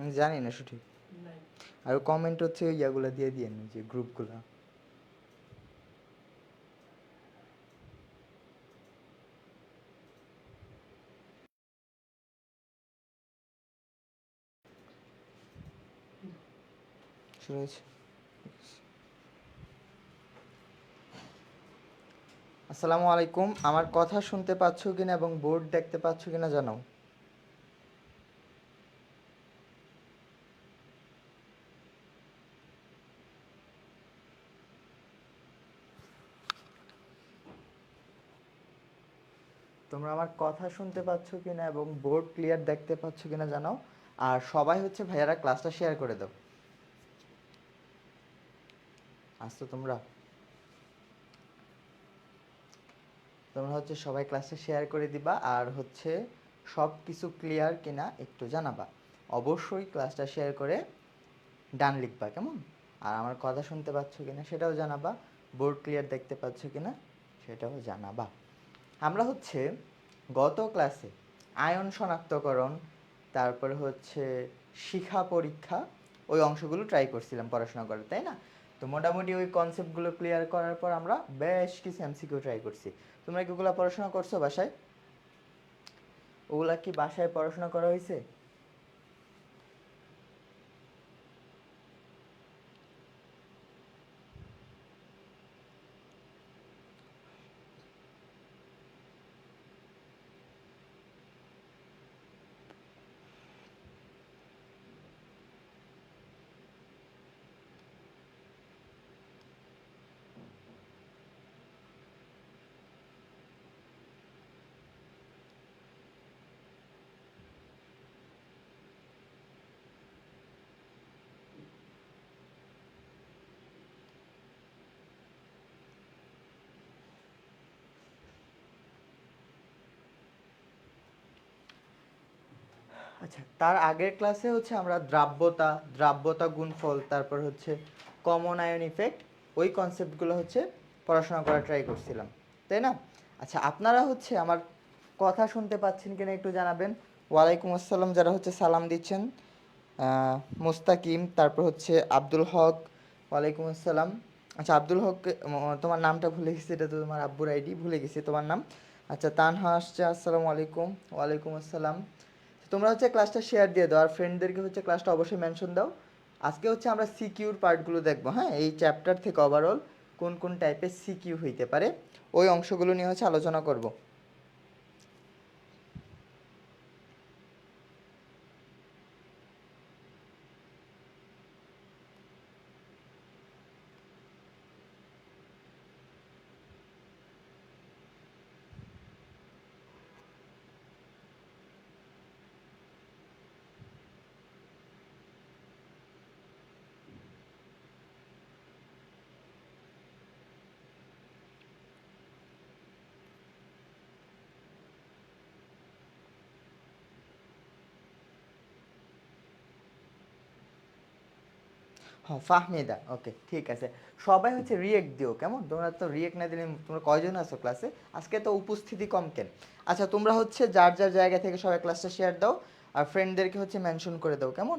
আমি জানি না সঠিক। আর কমেন্ট হচ্ছে ইয়াগুলো দিয়ে দিয়েন, যে গ্রুপগুলো। শুরু হয়েছে। আসসালামু আলাইকুম, আমার কথা শুনতে পাচ্ছ কিনা এবং বোর্ড দেখতে পাচ্ছ কিনা জানাও। তোমরা আমার কথা শুনতে পাচ্ছ কিনা এবং বোর্ড ক্লিয়ার দেখতে পাচ্ছ কিনা জানাও। আর সবাই হচ্ছে ভাইয়ারা ক্লাসটা শেয়ার করে দাও। আসতো তোমরা তোমরা হচ্ছে সবাই ক্লাসটা শেয়ার করে দিবা, আর হচ্ছে সব কিছু ক্লিয়ার কিনা একটু জানাবা। অবশ্যই ক্লাসটা শেয়ার করে ডান লিখবা, কেমন? আর আমার কথা শুনতে পাচ্ছ কিনা সেটাও জানাবা, বোর্ড ক্লিয়ার দেখতে পাচ্ছ কিনা সেটাও জানাবা। আমরা হচ্ছে গত ক্লাসে আয়ন শনাক্তকরণ, তারপরে হচ্ছে শিখা পরীক্ষা, ওই অংশগুলো ট্রাই করছিলাম পড়াশোনা করে, তাই না? তো মোটামুটি ওই কনসেপ্টগুলো ক্লিয়ার করার পর আমরা বেশ কিছু এমসিকিউ ট্রাই করছি। তোমরা কি ওগুলো পড়াশোনা করছো বাসায়? ওগুলা কি বাসায় পড়াশোনা করা হয়েছে? আচ্ছা, তার আগের ক্লাসে হচ্ছে আমরা দ্রাব্যতা গুণফল, তারপর হচ্ছে কমন আয়ন ইফেক্ট, ওই কনসেপ্টগুলো হচ্ছে পড়াশোনা করা ট্রাই করছিলাম, তাই না? আচ্ছা, আপনারা হচ্ছে আমার কথা শুনতে পাচ্ছেন কিনা একটু জানাবেন। ওয়ালাইকুম আসসালাম যারা হচ্ছে সালাম দিচ্ছেন, মুস্তাকিম, তারপর হচ্ছে আব্দুল হক, ওয়ালাইকুম আসসালাম। আচ্ছা, আব্দুল হক, তোমার নামটা ভুলে গেছি, এটা তো তোমার আব্বুর আইডি, ভুলে গেছি তোমার নাম। আচ্ছা, তানহা আসছে, আসসালামু আলাইকুম। ওয়ালাইকুম আসসালাম। তোমরা হচ্ছে ক্লাসটা শেয়ার দিয়ে দাও, আর ফ্রেন্ডদেরকে হচ্ছে ক্লাসটা অবশ্যই মেনশন দাও। আজকে হচ্ছে আমরা সিকিউর পার্টগুলো দেখবো, হ্যাঁ, এই চ্যাপ্টার থেকে ওভারঅল কোন কোন টাইপের সিকিউ হইতে পারে ওই অংশগুলো নিয়ে হচ্ছে আলোচনা করব। হ্যাঁ, ফাহমিদা, ওকে, ঠিক আছে। সবাই হচ্ছে রিয়েক্ট দিও, কেমন? তোমরা তো রিয়েক্ট না দিলে, তোমরা কয়জন আছো ক্লাসে? আজকে তো উপস্থিতি কম কেন? আচ্ছা, তোমরা হচ্ছে যার যার জায়গা থেকে সবাই ক্লাসটা শেয়ার দাও, আর ফ্রেন্ডদেরকে হচ্ছে মেনশন করে দাও, কেমন?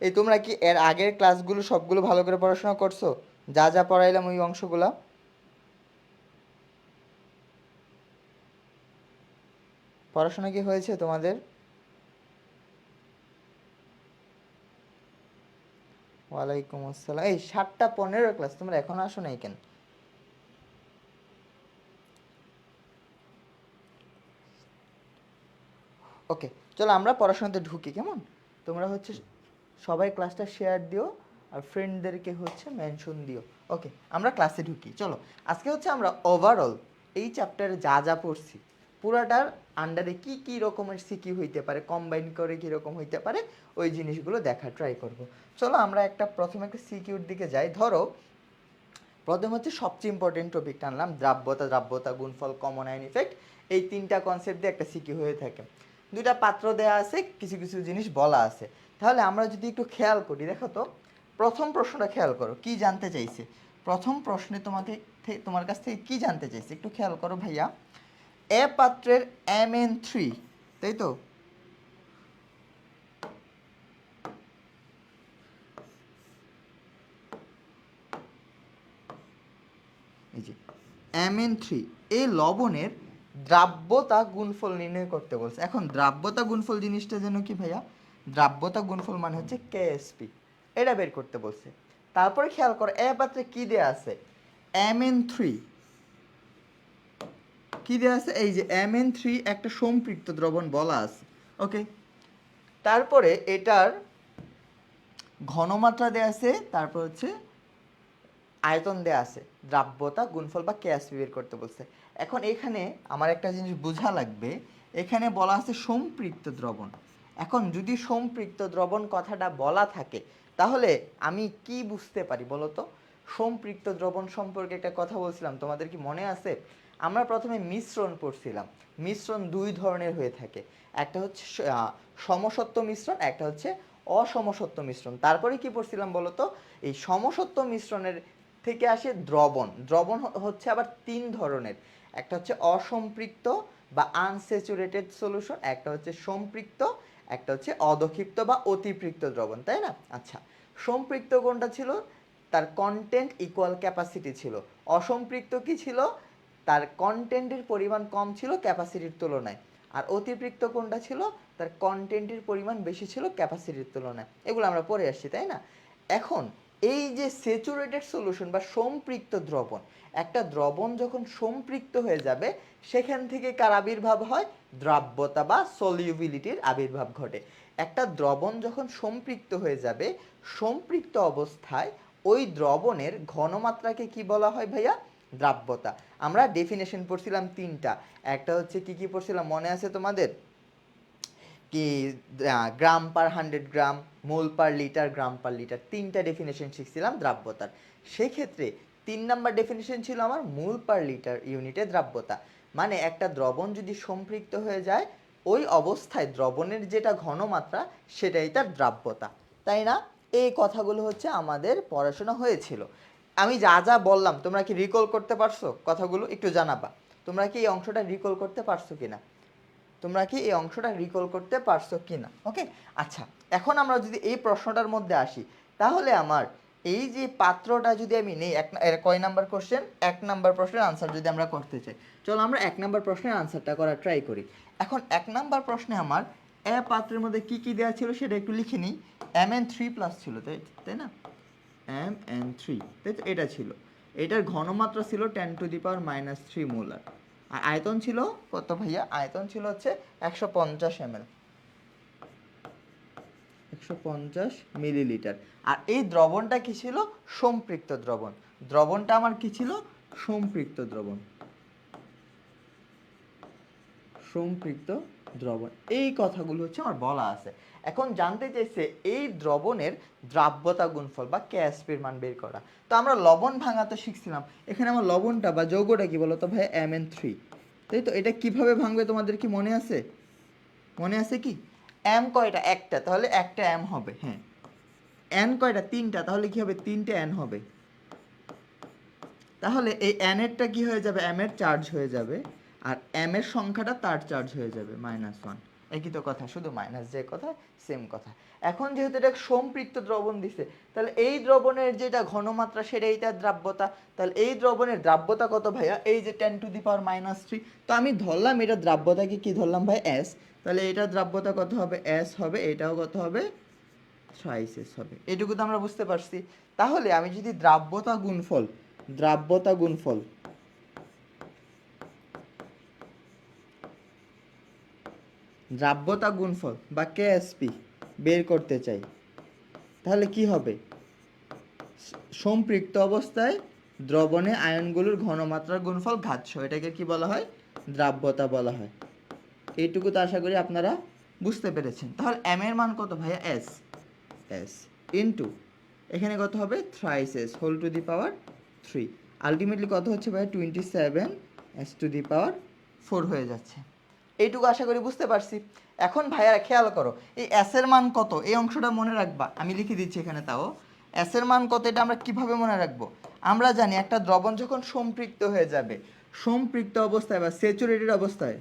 এই তোমরা কি এর আগের ক্লাসগুলো সবগুলো ভালো করে পড়াশোনা করছো? যা যা পড়াইলাম ওই অংশগুলা পড়াশোনা কি হয়েছে তোমাদের? ওয়ালাইকুম আসসালাম। এই 7টা 15 ক্লাস, তোমরা এখনো আসো নাই কেন? ওকে, চলো আমরা পড়াশোনাতে ঢুকি, কেমন? তোমরা হচ্ছে সবাই ক্লাসটা শেয়ার দিও, আর ফ্রেন্ডদেরকে হচ্ছে মেনশন দিও। ওকে, আমরা ক্লাসে ঢুকি, চলো। আজকে হচ্ছে আমরা ওভারঅল এই চ্যাপ্টারে যা যা পড়ছি পুরাটার আন্ডারে কি কি রকমের সিকিউ হইতে পারে, কম্বাইন করে কি রকম হইতে পারে, ওই জিনিসগুলো দেখা ট্রাই করব। চলো আমরা প্রথমে একটা সিকিউর দিকে যাই। ধরো, প্রথম হচ্ছে সবচেয়ে ইম্পর্টেন্ট টপিকটা আনলাম, দ্রাব্যতা গুণফল কমন আয়ন ইফেক্ট। এই তিনটা কনসেপ্ট দিয়ে একটা সিকিউ হয়ে থাকে। দুইটা পাত্র দেওয়া আছে, কিছু কিছু জিনিস বলা আছে। তাহলে আমরা যদি একটু খেয়াল করি, দেখো তো, প্রথম প্রশ্নটা খেয়াল করো, কি জানতে চাইছে প্রথম প্রশ্নে তোমার কাছ থেকে কি জানতে চাইছে, একটু খেয়াল করো ভাইয়া। এ পাত্রের Mn3, তাই তো? এই যে Mn3 এই লবণের দ্রাব্যতা গুণফল নির্ণয় করতে বলছে। এখন দ্রাব্যতা গুণফল জিনিসটা যেন কি ভাইয়া, দ্রাব্যতা গুণফল মানে হচ্ছে কেএসপি, এটা বের করতে বলছে। তারপরে খেয়াল করো এ পাত্রে কি দেয়া আছে, Mn3 কি দেয়া আছে, এই যে Mn3 একটা সম্পৃক্ত দ্রবণ বলা আছে, ওকে। তারপরে এটার ঘনমাত্রা দেয়া আছে, তারপর হচ্ছে আয়তন দেয়া আছে, দ্রাব্যতা গুণফল বা কেএসপি বের করতে বলছে। এখন এখানে আমার একটা জিনিস বোঝা লাগবে, এখানে বলা আছে সম্পৃক্ত দ্রবণ। এখন যদি সম্পৃক্ত দ্রবণ কথাটা বলা থাকে তাহলে আমি কি বুঝতে পারি বলো তো? সম্পৃক্ত দ্রবণ সম্পর্কে একটা কথা বলছিলাম, তোমাদের কি মনে আছে? আমরা প্রথমে মিশ্রণ পড়ছিলাম। মিশ্রণ দুই ধরনের হয়ে থাকে, একটা হচ্ছে সমসত্ব মিশ্রণ, একটা হচ্ছে অসমসত্ব মিশ্রণ। তারপরে কি পড়ছিলাম বলো তো? এই সমসত্ব মিশ্রণের থেকে আসে দ্রবণ। দ্রবণ হচ্ছে আবার তিন ধরনের, একটা হচ্ছে অসম্পৃক্ত বা আনস্যাচুরেটেড সলিউশন, একটা হচ্ছে সম্পৃক্ত, একটা হচ্ছে অদক্ষিপ্ত বা অতিপৃক্ত দ্রবণ, তাই না? আচ্ছা, সম্পৃক্ত কোনটা ছিল? তার কন্টেন্ট ইকুয়াল ক্যাপাসিটি ছিল। অসম্পৃক্ত কি ছিল? তার কন্টেন্টের পরিমাণ কম ছিল ক্যাপাসিটির তুলনায়। আর অতিপৃক্ত কোনটা ছিল? তার কন্টেন্টের পরিমাণ বেশি ছিল ক্যাপাসিটির তুলনায়। এগুলো আমরা পড়ে আসছি, তাই না? এখন এই যে স্যাচুরেটেড সলিউশন বা সম্পৃক্ত দ্রবণ, একটা দ্রবণ যখন সম্পৃক্ত হয়ে যাবে সেখান থেকে কার আবির্ভাব হয়? দ্রাব্যতা বা সলিউবিলিটির আবির্ভাব ঘটে। একটা দ্রবণ যখন সম্পৃক্ত হয়ে যাবে, সম্পৃক্ত অবস্থায় ওই দ্রবণের ঘনমাত্রাকে কি বলা হয় ভাইয়া? দ্রাব্যতা। আমরা ডেফিনেশন পড়ছিলাম তিনটা, একটা হচ্ছে কি কি পড়ছিলাম মনে আছে তোমাদের? কি গ্রাম পার 100 গ্রাম, মোল পার লিটার, গ্রাম পার লিটার, তিনটা ডেফিনেশন শিখছিলাম দ্রাব্যতার। সেক্ষেত্রে 3 নাম্বার ডেফিনেশন ছিল আমার মোল পার লিটার ইউনিটে দ্রাব্যতা। মানে একটা দ্রবণ যদি সম্পৃক্ত হয়ে যায় ওই অবস্থায় দ্রবণের যেটা ঘনমাত্রা সেটাই তার দ্রাব্যতা, তাই না? এই কথাগুলো হচ্ছে আমাদের পড়াশোনা হয়েছিল। আমি যা যা বললাম তোমরা কি রিকল করতে পারছো? কথাগুলো একটু জানাবা, তোমরা কি এই অংশটা রিকল করতে পারছো কিনা? তোমরা কি এই অংশটা রিকল করতে পারছো কিনা? ওকে, আচ্ছা, এখন আমরা যদি এই প্রশ্নটার মধ্যে আসি তাহলে আমার এই যে পাত্রটা যদি আমি নেই, কয় নাম্বার কোশ্চেন? 1 নাম্বার প্রশ্নের আনসার যদি আমরা করতে চাই, চলো আমরা 1 নাম্বার প্রশ্নের আনসারটা করার ট্রাই করি। এখন 1 নাম্বার প্রশ্নে আমার এ পাত্রের মধ্যে কি কি দেওয়া ছিল সেটা একটু লিখে নিই। Mn3+ ছিল, তাই না? Mn3, তাই তো, এটা ছিল। এটার ঘনমাত্রা ছিল 10⁻³ মোলার। আর আয়তন ছিল কত ভাইয়া? আয়তন ছিল হচ্ছে 150 ml, 150 মিলিলিটার। আর এই দ্রবণটা কি ছিল? সম্পৃক্ত দ্রবণ। দ্রবণটা আমার কি ছিল? সম্পৃক্ত দ্রবণ, সম্পৃক্ত দ্রবণ। এই কথাগুলো হচ্ছে আমার বলা আছে। এখন জানতে চাইছে এই দ্রবণের দ্রাব্যতা গুণফল বা কেএসপির মান বের করা। তো আমরা লবণ ভাঙাতে শিখছিলাম, এখানে আমার লবণটা বা যৌগটা কি বলতো ভাই? Mn3, তাই তো। এটা কিভাবে ভাঙবে তোমাদের কি মনে আছে? মনে আছে কি? এম কয়টা? একটা, তাহলে একটা এম হবে। হ্যাঁ, এন কয়টা? তিনটা, তাহলে কি হবে? তিনটে এন হবে। তাহলে এই এন এরটা কি হয়ে যাবে? এম এর চার্জ হয়ে যাবে, আর এম এর সংখ্যাটা তার চার্জ হয়ে যাবে -1। একই তো কথা, শুধু মাইনাস যে কথা সেম কথা। এখন যেহেতু এটা সম্পৃক্ত দ্রবণ দিছে, তাহলে এই দ্রবণের যেটা ঘনমাত্রা সেটাই তার দ্রাব্যতা। তাহলে এই দ্রবণের দ্রাব্যতা কত ভাইয়া? এই যে 10⁻³ তো আমি ধরলাম এটা দ্রাব্যতাকে কি ধরলাম ভাই? এস। তাহলে এটা দ্রাব্যতা কত হবে? এস হবে। এটাও কত হবে? থ্রাইস হবে। এটুকু তো আমরা বুঝতে পারছি। তাহলে আমি যদি দ্রাব্যতা গুণফল, দ্রাব্যতা গুণফল দ্রাব্যতা গুণফল বা কেএসপি বের করতে চাই তাহলে কি হবে? সম্পৃক্ত অবস্থায় দ্রবণে আয়নগুলোর ঘনমাত্রার গুণফল ঘাতস, এটাকে কি বলা হয়? দ্রাব্যতা বলা হয়। এইটুকু তো আশা করি আপনারা বুঝতে পেরেছেন। তাহলে এম এর মান কত ভাইয়া? এস। এস ইন্টু এখানে কত হবে? Thrice s whole to the power 3। Ultimately কত হচ্ছে ভাইয়া? 27s⁴ হয়ে যাচ্ছে। এইটুকু আশা করি বুঝতে পারছি। এখন ভাইয়ারা খেয়াল করো, এই এস এর মান কত এই অংশটা মনে রাখবা, আমি লিখে দিচ্ছি এখানে। তাও এস এর মান কত এটা আমরা কিভাবে মনে রাখবো? আমরা জানি একটা দ্রবণ যখন সম্পৃক্ত হয়ে যাবে, সম্পৃক্ত অবস্থায় বা স্যাচুরেটেড অবস্থায়,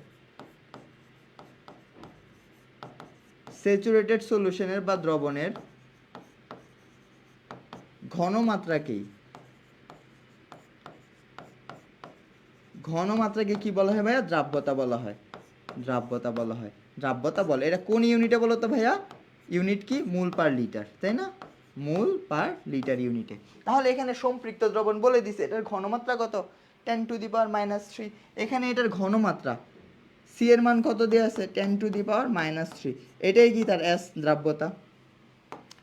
স্যাচুরেটেড সলিউশনের বা দ্রবণের ঘনমাত্রাকেই ঘনমাত্রাকে কি বলা হয় ভাইয়া? দ্রাব্যতা বলা হয়। দ্রাব্যতা বলা হয়, দ্রাব্যতা বলে। এটা কোন ইউনিটে বলো তো ভাইয়া? ইউনিট কি? মোল পার লিটার, তাই না? মোল পার লিটার ইউনিটে। তাহলে এখানে সম্পৃক্ত দ্রবণ বলে দিছে এটার ঘনমাত্রা কত? 10⁻³ এখানে এটার ঘনমাত্রা সি এর মান কত দেওয়া আছে? 10⁻³ এটাই কি তার এস দ্রাব্যতা।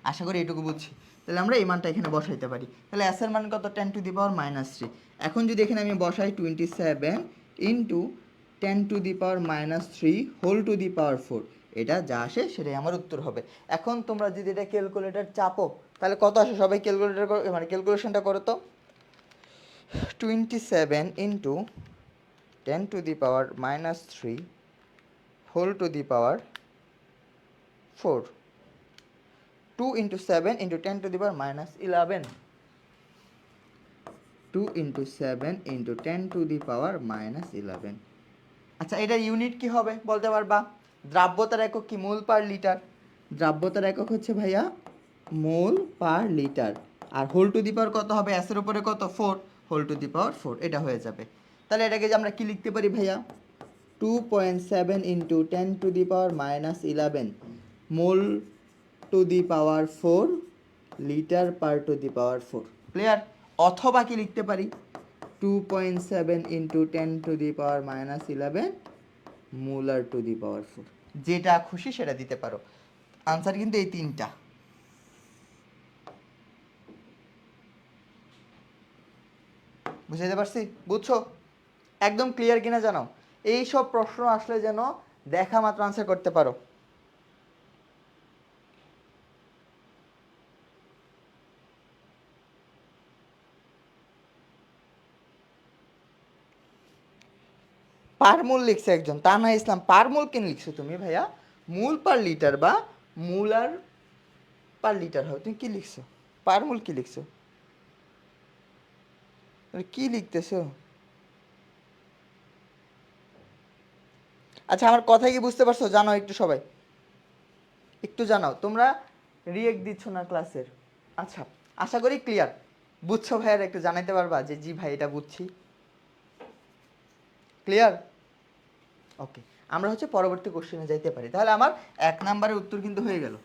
আশা করি এটুকু বুঝছি। তাহলে আমরা এই মানটা এখানে বসাইতে পারি। তাহলে এস এর মান কত? 10⁻³ এখন যদি এখানে আমি বসাই 27 into 10⁻³ whole to the power 4, এটা যা আসে সেটাই আমার উত্তর হবে। এখন তোমরা যদি এটা ক্যালকুলেটর চাপো তাহলে কত আসে? সবাই ক্যালকুলেটর মানে ক্যালকুলেশনটা করো তো। 27 into 10⁻³ whole to the power 4, 2 into 7 into 10⁻11, 2 into 7 into 10⁻11। আচ্ছা, এটার ইউনিট কি হবে বলতে পারবা? দ্রাব্যতার একক কি? মোল পার লিটার। দ্রাব্যতার একক হচ্ছে ভাইয়া মোল পার লিটার। আর হোল টু দি পাওয়ার কত হবে? এস এর উপরে কত? 4, হোল টু দি পাওয়ার 4, এটা হয়ে যাবে। তাহলে এটাকে যে আমরা কি লিখতে পারি ভাইয়া? 2.7 into 10⁻11 mole two the power 4 litre power two the power 4। Clear? অথবা কি লিখতে পারি? 2.7 into 10⁻11 molar two the power 4। যেটা খুশি সেটা দিতে পারো। আনসার কিন্তু এই তিনটা। বুঝাইতে পারছি? বুঝছো? একদম ক্লিয়ার কিনা জানাও। এই সব প্রশ্ন আসলে যেন দেখা মাত্র আনসার করতে পারো। পারমূল লিখছে একজন, তানহা ইসলাম। পারমূল কেন লিখছো তুমি ভাইয়া? মূল পার লিটার বা মূলার পার লিটার হয়। তুমি কি লিখছো? পারমূল কি লিখছো? কি লিখতেছো? আচ্ছা, আমার কথা কি বুঝতে পারছো? জানাও একটু সবাই, একটু জানাও। তোমরা রিয়েক্ট দিচ্ছ না ক্লাসের। আচ্ছা, আশা করি ক্লিয়ার। বুঝছো ভাইয়ার? একটু জানাইতে পারবা যে জি ভাই এটা বুঝছি। ক্লিয়ার? ওকে, আমরা হচ্ছে পরবর্তী কোশ্চেনে যাইতে পারি। তাহলে আমার 1 নাম্বারের উত্তর কিন্তু হয়ে গেল।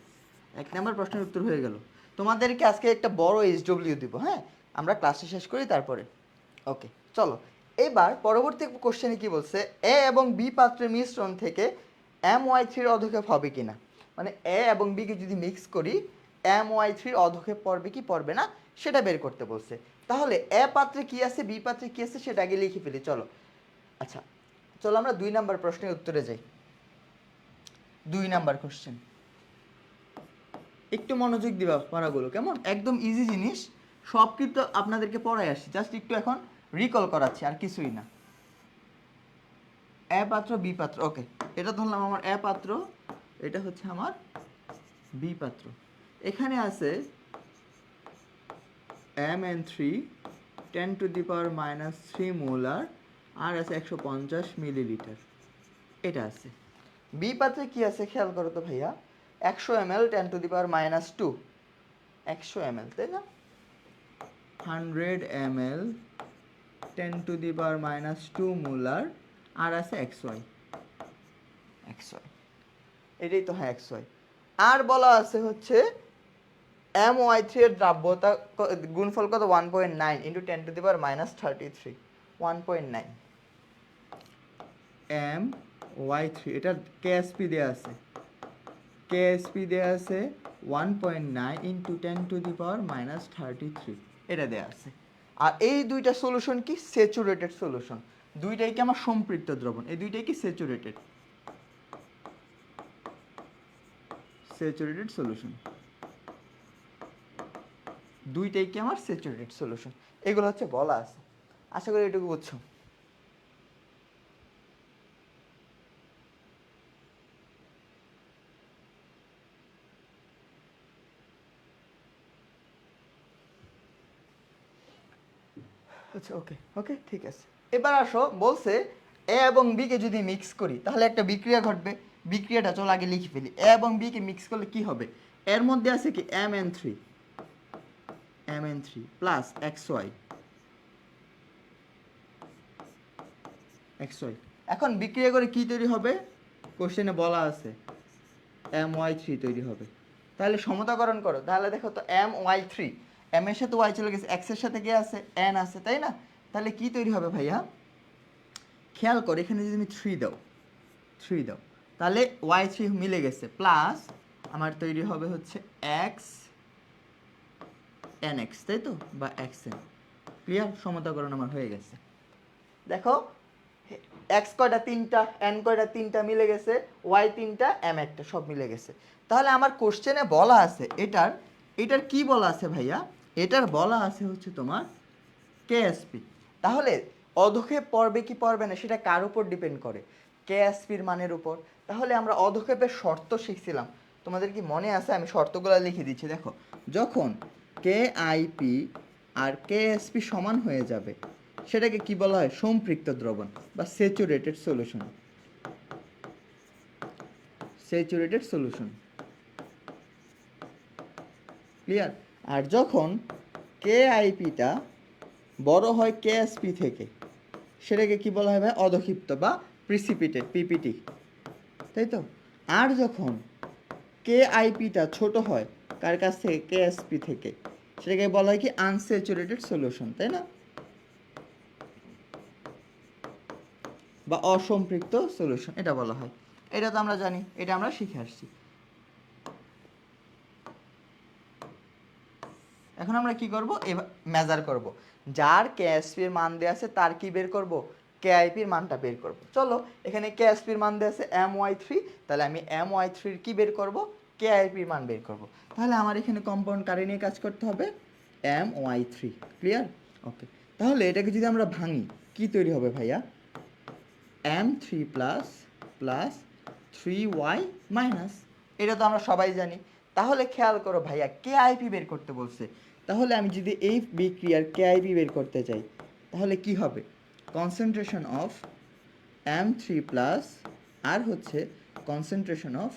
1 নাম্বার প্রশ্নের উত্তর হয়ে গেল। তোমাদেরকে আজকে একটা বড় SW দিব, হ্যাঁ? আমরা ক্লাসে শেষ করি তারপরে। ওকে, চলো এবার পরবর্তী কোশ্চেনে কি বলছে? এ এবং বি পাত্রের মিশ্রণ থেকে MY3 অধক্ষেপ হবে কিনা। মানে এ এবং বি কে যদি মিক্স করি MY3 অধক্ষেপ পড়বে কি পড়বে না সেটা বের করতে বলছে। তাহলে এ পাত্রে কি আছে, বি পাত্রে কি আছে সেটা আগে লিখে ফেলি। চলো। আচ্ছা, চলো আমরা 2 নাম্বার প্রশ্নের উত্তরে যাই। 2 নাম্বার কোশ্চেন, একটু মনোযোগ দিবা পড়াগুলো, কেমন? একদম ইজি জিনিস, সব কিন্তু আপনাদেরকে পড়াই আসছি, জাস্ট একটু এখন রিকল করাচ্ছি, আর কিছুই না। এ পাত্র বি পাত্র, ওকে, এটা ধরলাম আমার এ পাত্র, এটা হচ্ছে আমার বি পাত্র। এখানে আছে Mn3 10⁻³ মোলার, আর আছে 150 মিলিলিটার, এটা আছে। বি পাত্রে কি আছে খেয়াল করো তো ভাইয়া? 100 ml 10⁻², 100 ml, তাই না? 100 ml 10⁻² মোলার, আর আছে XY, এটাই তো, হ্যাঁ XY। আর বলা আছে হচ্ছে MY3 এর দ্রাব্যতা গুণফল কত? 1.9 ইন্টু 10⁻³ 1.9 MY3, এটা KSP দেওয়া আছে, KSP দেওয়া আছে 1.9 ইন্টু 10⁻³ এটা দেওয়া আছে। আর এই দুইটা সলিউশন কি? Saturated solution. দুইটাই কি আমার সম্পৃক্ত দ্রবণ, এই দুইটাই কি স্যাচুরেটেড সলিউশন, দুইটাই কি আমার স্যাচুরেটেড সলিউশন। এগুলো হচ্ছে বলা আছে। আশা করি এটুকু বুঝছো। আচ্ছা, ওকে ওকে, ঠিক আছে। এবার আসো, বলছে এ এবং বি কে যদি মিক্স করি তাহলে একটা বিক্রিয়া ঘটবে। বিক্রিয়াটা চলো আগে লিখে ফেলি। এ এবং বি কে মিক্স করলে কি হবে? এর মধ্যে আছে কি Mn3 প্লাস XY XY। এখন বিক্রিয়া করে কি তৈরি হবে? কোশ্চেনে বলা আছে My3 তৈরি হবে। তাহলে সমতাকরণ করো, তাহলে দেখো তো My3, m এর সাথে y চলে গেছে, x এর সাথে কে আছে? n আছে, তাই না? তাহলে কি তৈরি হবে ভাইয়া? খেয়াল করো, এখানে যদি তুমি 3 দাও, 3 দাও, তাহলে y3 মিলে গেছে, প্লাস আমার তৈরি হবে হচ্ছে x nx, তাই তো, বা xn। ক্লিয়ার? সমতাকরণ আমার হয়ে গেছে। দেখো এক্স কয়টা? তিনটা, এন কয়টা? তিনটা, মিলে গেছে, ওয়াই তিনটা, এম একটা, সব মিলে গেছে। তাহলে আমার কোশ্চেনে বলা আছে এটার কি বলা আছে ভাইয়া? এটার বলা আছে হচ্ছে তোমার কেএসপি। তাহলে অধক্ষেপ পড়বে কি পড়বে না সেটা কার উপর ডিপেন্ড করে? কেএসপির মানের উপর। তাহলে আমরা অধক্ষেপের শর্ত শিখছিলাম, তোমাদের কি মনে আছে? আমি শর্তগুলো লিখে দিচ্ছি, দেখো। যখন কেআইপি আর কেএসপি সমান হয়ে যাবে সেটাকে কি বলা হয়? সম্পৃক্ত দ্রবণ বা saturated solution. Saturated solution, clear? আর যখন কেআইপিটা বড় হয় কেএসপি থেকে সেটাকে কি বলা হয় ভাই? অধক্ষিপ্ত বা প্রিসিপিটেড, পিপিটি, তাই তো? আর যখন কেআইপিটা ছোট হয় কার কাছ থেকে? কেএসপি থেকে, সেটাকে বলা হয় কি? আনস্যাচুরেটেড সলিউশন, তাই না? বা অসম্পৃক্ত সলিউশন এটা বলা হয়। এটা তো আমরা জানি, এটা আমরা শিখে আসছি। এখন আমরা কি করব? মেজার করব। যার কেএসপির মান দেওয়া আছে তার কি বের করব? কেআইপির মানটা বের করব। চলো, এখানে কেএসপির মান দেওয়া আছে My3, তাহলে আমি My3 কি বের করব? কেআইপির মান বের করব। তাহলে আমার এখানে কম্পাউন্ড কারে নিয়ে কাজ করতে হবে? My3। ক্লিয়ার? ওকে। তাহলে এটাকে যদি আমরা ভাঙি কি তৈরি হবে ভাইয়া? M3 plus plus 3y minus. এটা তো আমরা সবাই জানি। তাহলে খেয়াল করো ভাইয়া, কেআইপি বের করতে বলছে। তাহলে আমি যদি এই বিক্রিয়ার কেআইপি বের করতে চাই তাহলে কি হবে? কনসেন্ট্রেশন অফ M3 প্লাস আর হচ্ছে concentration of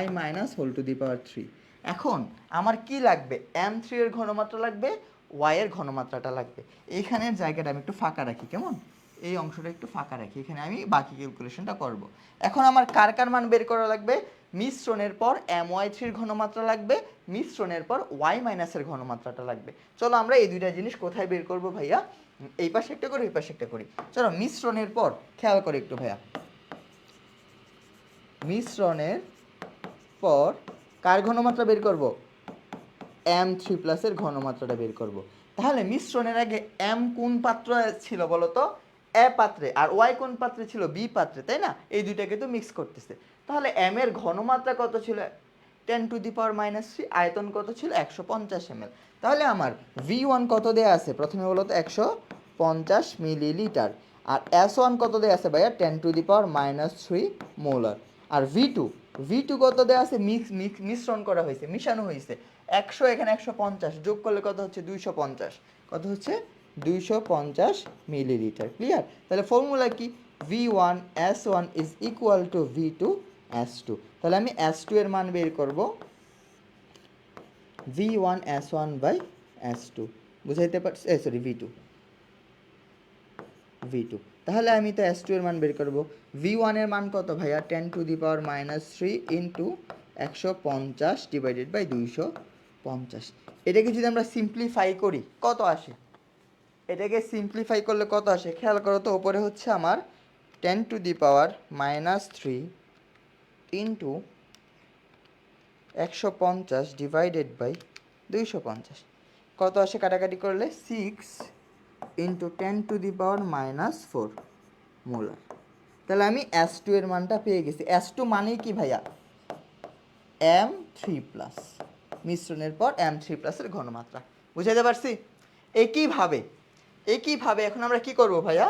y minus whole to the power 3। এখন আমার কি লাগবে? M3 এর ঘনমাত্রা লাগবে, y এর ঘনমাত্রাটা লাগবে। এইখানের জায়গাটা আমি একটু ফাঁকা রাখি, কেমন? এই অংশটা একটু ফাঁকা রাখি, এখানে আমি বাকি ক্যালকুলেশনটা করব। এখন আমার কার কার মান বের করা লাগবে? মিশ্রণের পর My3 ঘনমাত্রা লাগবে, মিশ্রণের পর y মাইনাসের ঘনমাত্রাটা লাগবে। চলো আমরা এই দুইটা জিনিস কোথায় বের করব ভাইয়া? এই পাশে একটা করি, এই পাশে একটা করি। চলো, মিশ্রণের পর খেয়াল করে একটু ভাইয়া, মিশ্রণের পর কার ঘনমাত্রা বের করব? M3 প্লাসের ঘনমাত্রাটা বের করব। তাহলে মিশ্রণের আগে M কোন পাত্র ছিল বলো তো? এ পাত্রে। আর Y কোন পাত্রে ছিল? বি পাত্রে, তাই না? এই দুইটাকে তো মিক্স করতেছে। তাহলে M এর ঘনমাত্রা কত ছিল? 10⁻³ আয়তন কত ছিল? 150 ml। তাহলে আমার V1 কত দেয়া আছে প্রথমে বলো তো? 150 মিলিলিটার। আর S1 কত দেয়া আছে ভাইয়া? 10⁻³ মোলার। আর V2 কত দেয়া আছে? মিশ্রণ করা হয়েছে, মিশানো হয়েছে। 100 এখানে 150 যোগ করলে কত হচ্ছে? 250। কত হচ্ছে? 250 মিলিলিটার। ক্লিয়ার? তাহলে ফর্মুলা কি? V1S1 is equal two V2S2। তাহলে আমি S2 এর মান বের করব V1S1 বাই S2। বুঝাইতে পারছি? Sorry, V2। তাহলে আমি তো S2 এর মান বের করব। V1 এর মান কত ভাইয়া? 10⁻³ ইন্টু 150 ডিভাইডেড বাই 250। এটাকে যদি আমরা সিম্পলিফাই করি কত আসে? এটাকে সিম্পলিফাই করলে কত আসে? খেয়াল করো তো, ওপরে হচ্ছে আমার 10⁻³ ইন্টু 150 ডিভাইডেড বাই 250। কত আসে কাটাকাটি করলে? 6 ইন্টু 10⁻⁻4 মোলার। তাহলে আমি S2 এর মানটা পেয়ে গেছি। S2 মানেই কি ভাইয়া? M3 প্লাস, মিশ্রণের পর M3 প্লাসের ঘনমাত্রা। বুঝাইতে পারছি? একইভাবে এখন আমরা কি করব ভাইয়া?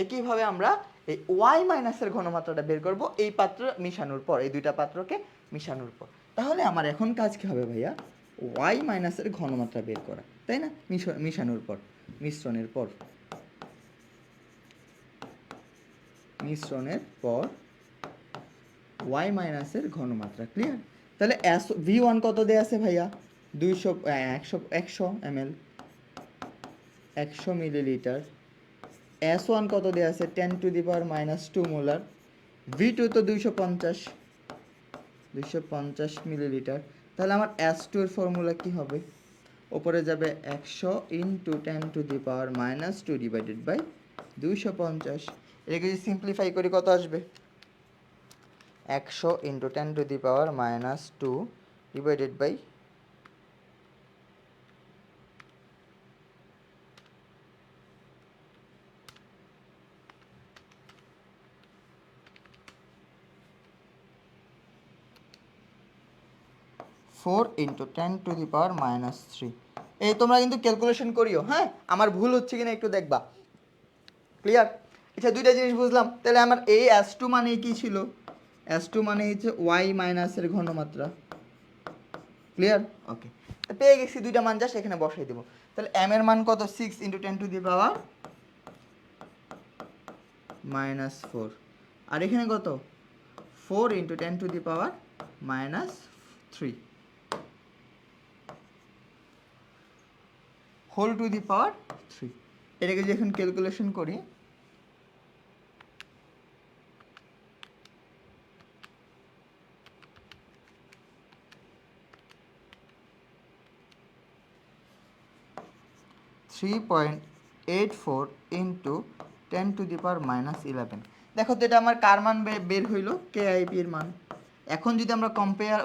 একইভাবে আমরা এই y মাইনাসের ঘনমাত্রাটা বের করব এই পাত্র মিশানোর পর, এই দুইটা পাত্রকে মিশানোর পর। তাহলে আমার এখন কাজ কি হবে ভাইয়া? y মাইনাসের ঘনমাত্রা বের করা, তাই না? মিশানোর পর, মিশ্রণের পর y মাইনাসের ঘনমাত্রা। ক্লিয়ার? তাহলে V1 কত দেয়া আছে ভাইয়া? 100 ml, 100 মিলিলিটার। S1 কত দেওয়া আছে 10⁻⁻² মোলার, V2 তো 250 মিলিলিটার। তাহলে আমার S2 এর ফর্মুলা কি হবে? ওপরে যাবে 100 × 10⁻² ডিভাইডেড বাই 250। এটাকে যদি সিম্পলিফাই করি কত আসবে? 100 × 10⁻² ডিভাইডেড বাই 4 × 10⁻³ এই তোমরা কিন্তু ক্যালকুলেশন করিও, হ্যাঁ? আমার ভুল হচ্ছে কিনা একটু দেখবা। ক্লিয়ার? আচ্ছা, দুইটা জিনিস বুঝলাম। তাহলে আমার এই S2 মানে কি ছিল? S2 মানে হচ্ছে y মাইনাসের ঘনমাত্রা। ক্লিয়ার? ওকে, পেয়ে গেছি দুইটা মান, জাস্ট এখানে বসাই দেবো। তাহলে m এর মান কত? 6 × 10⁻⁻4। আর এখানে কত? 4 × 10⁻³ হোল টু দি পাওয়ার 3। এটাকে যদি এখন ক্যালকুলেশন করি, (3.84 × 10⁻11)। দেখো তো এটা আমার কার মান বের হইলো? KIP এর মান। এখন যদি আমরা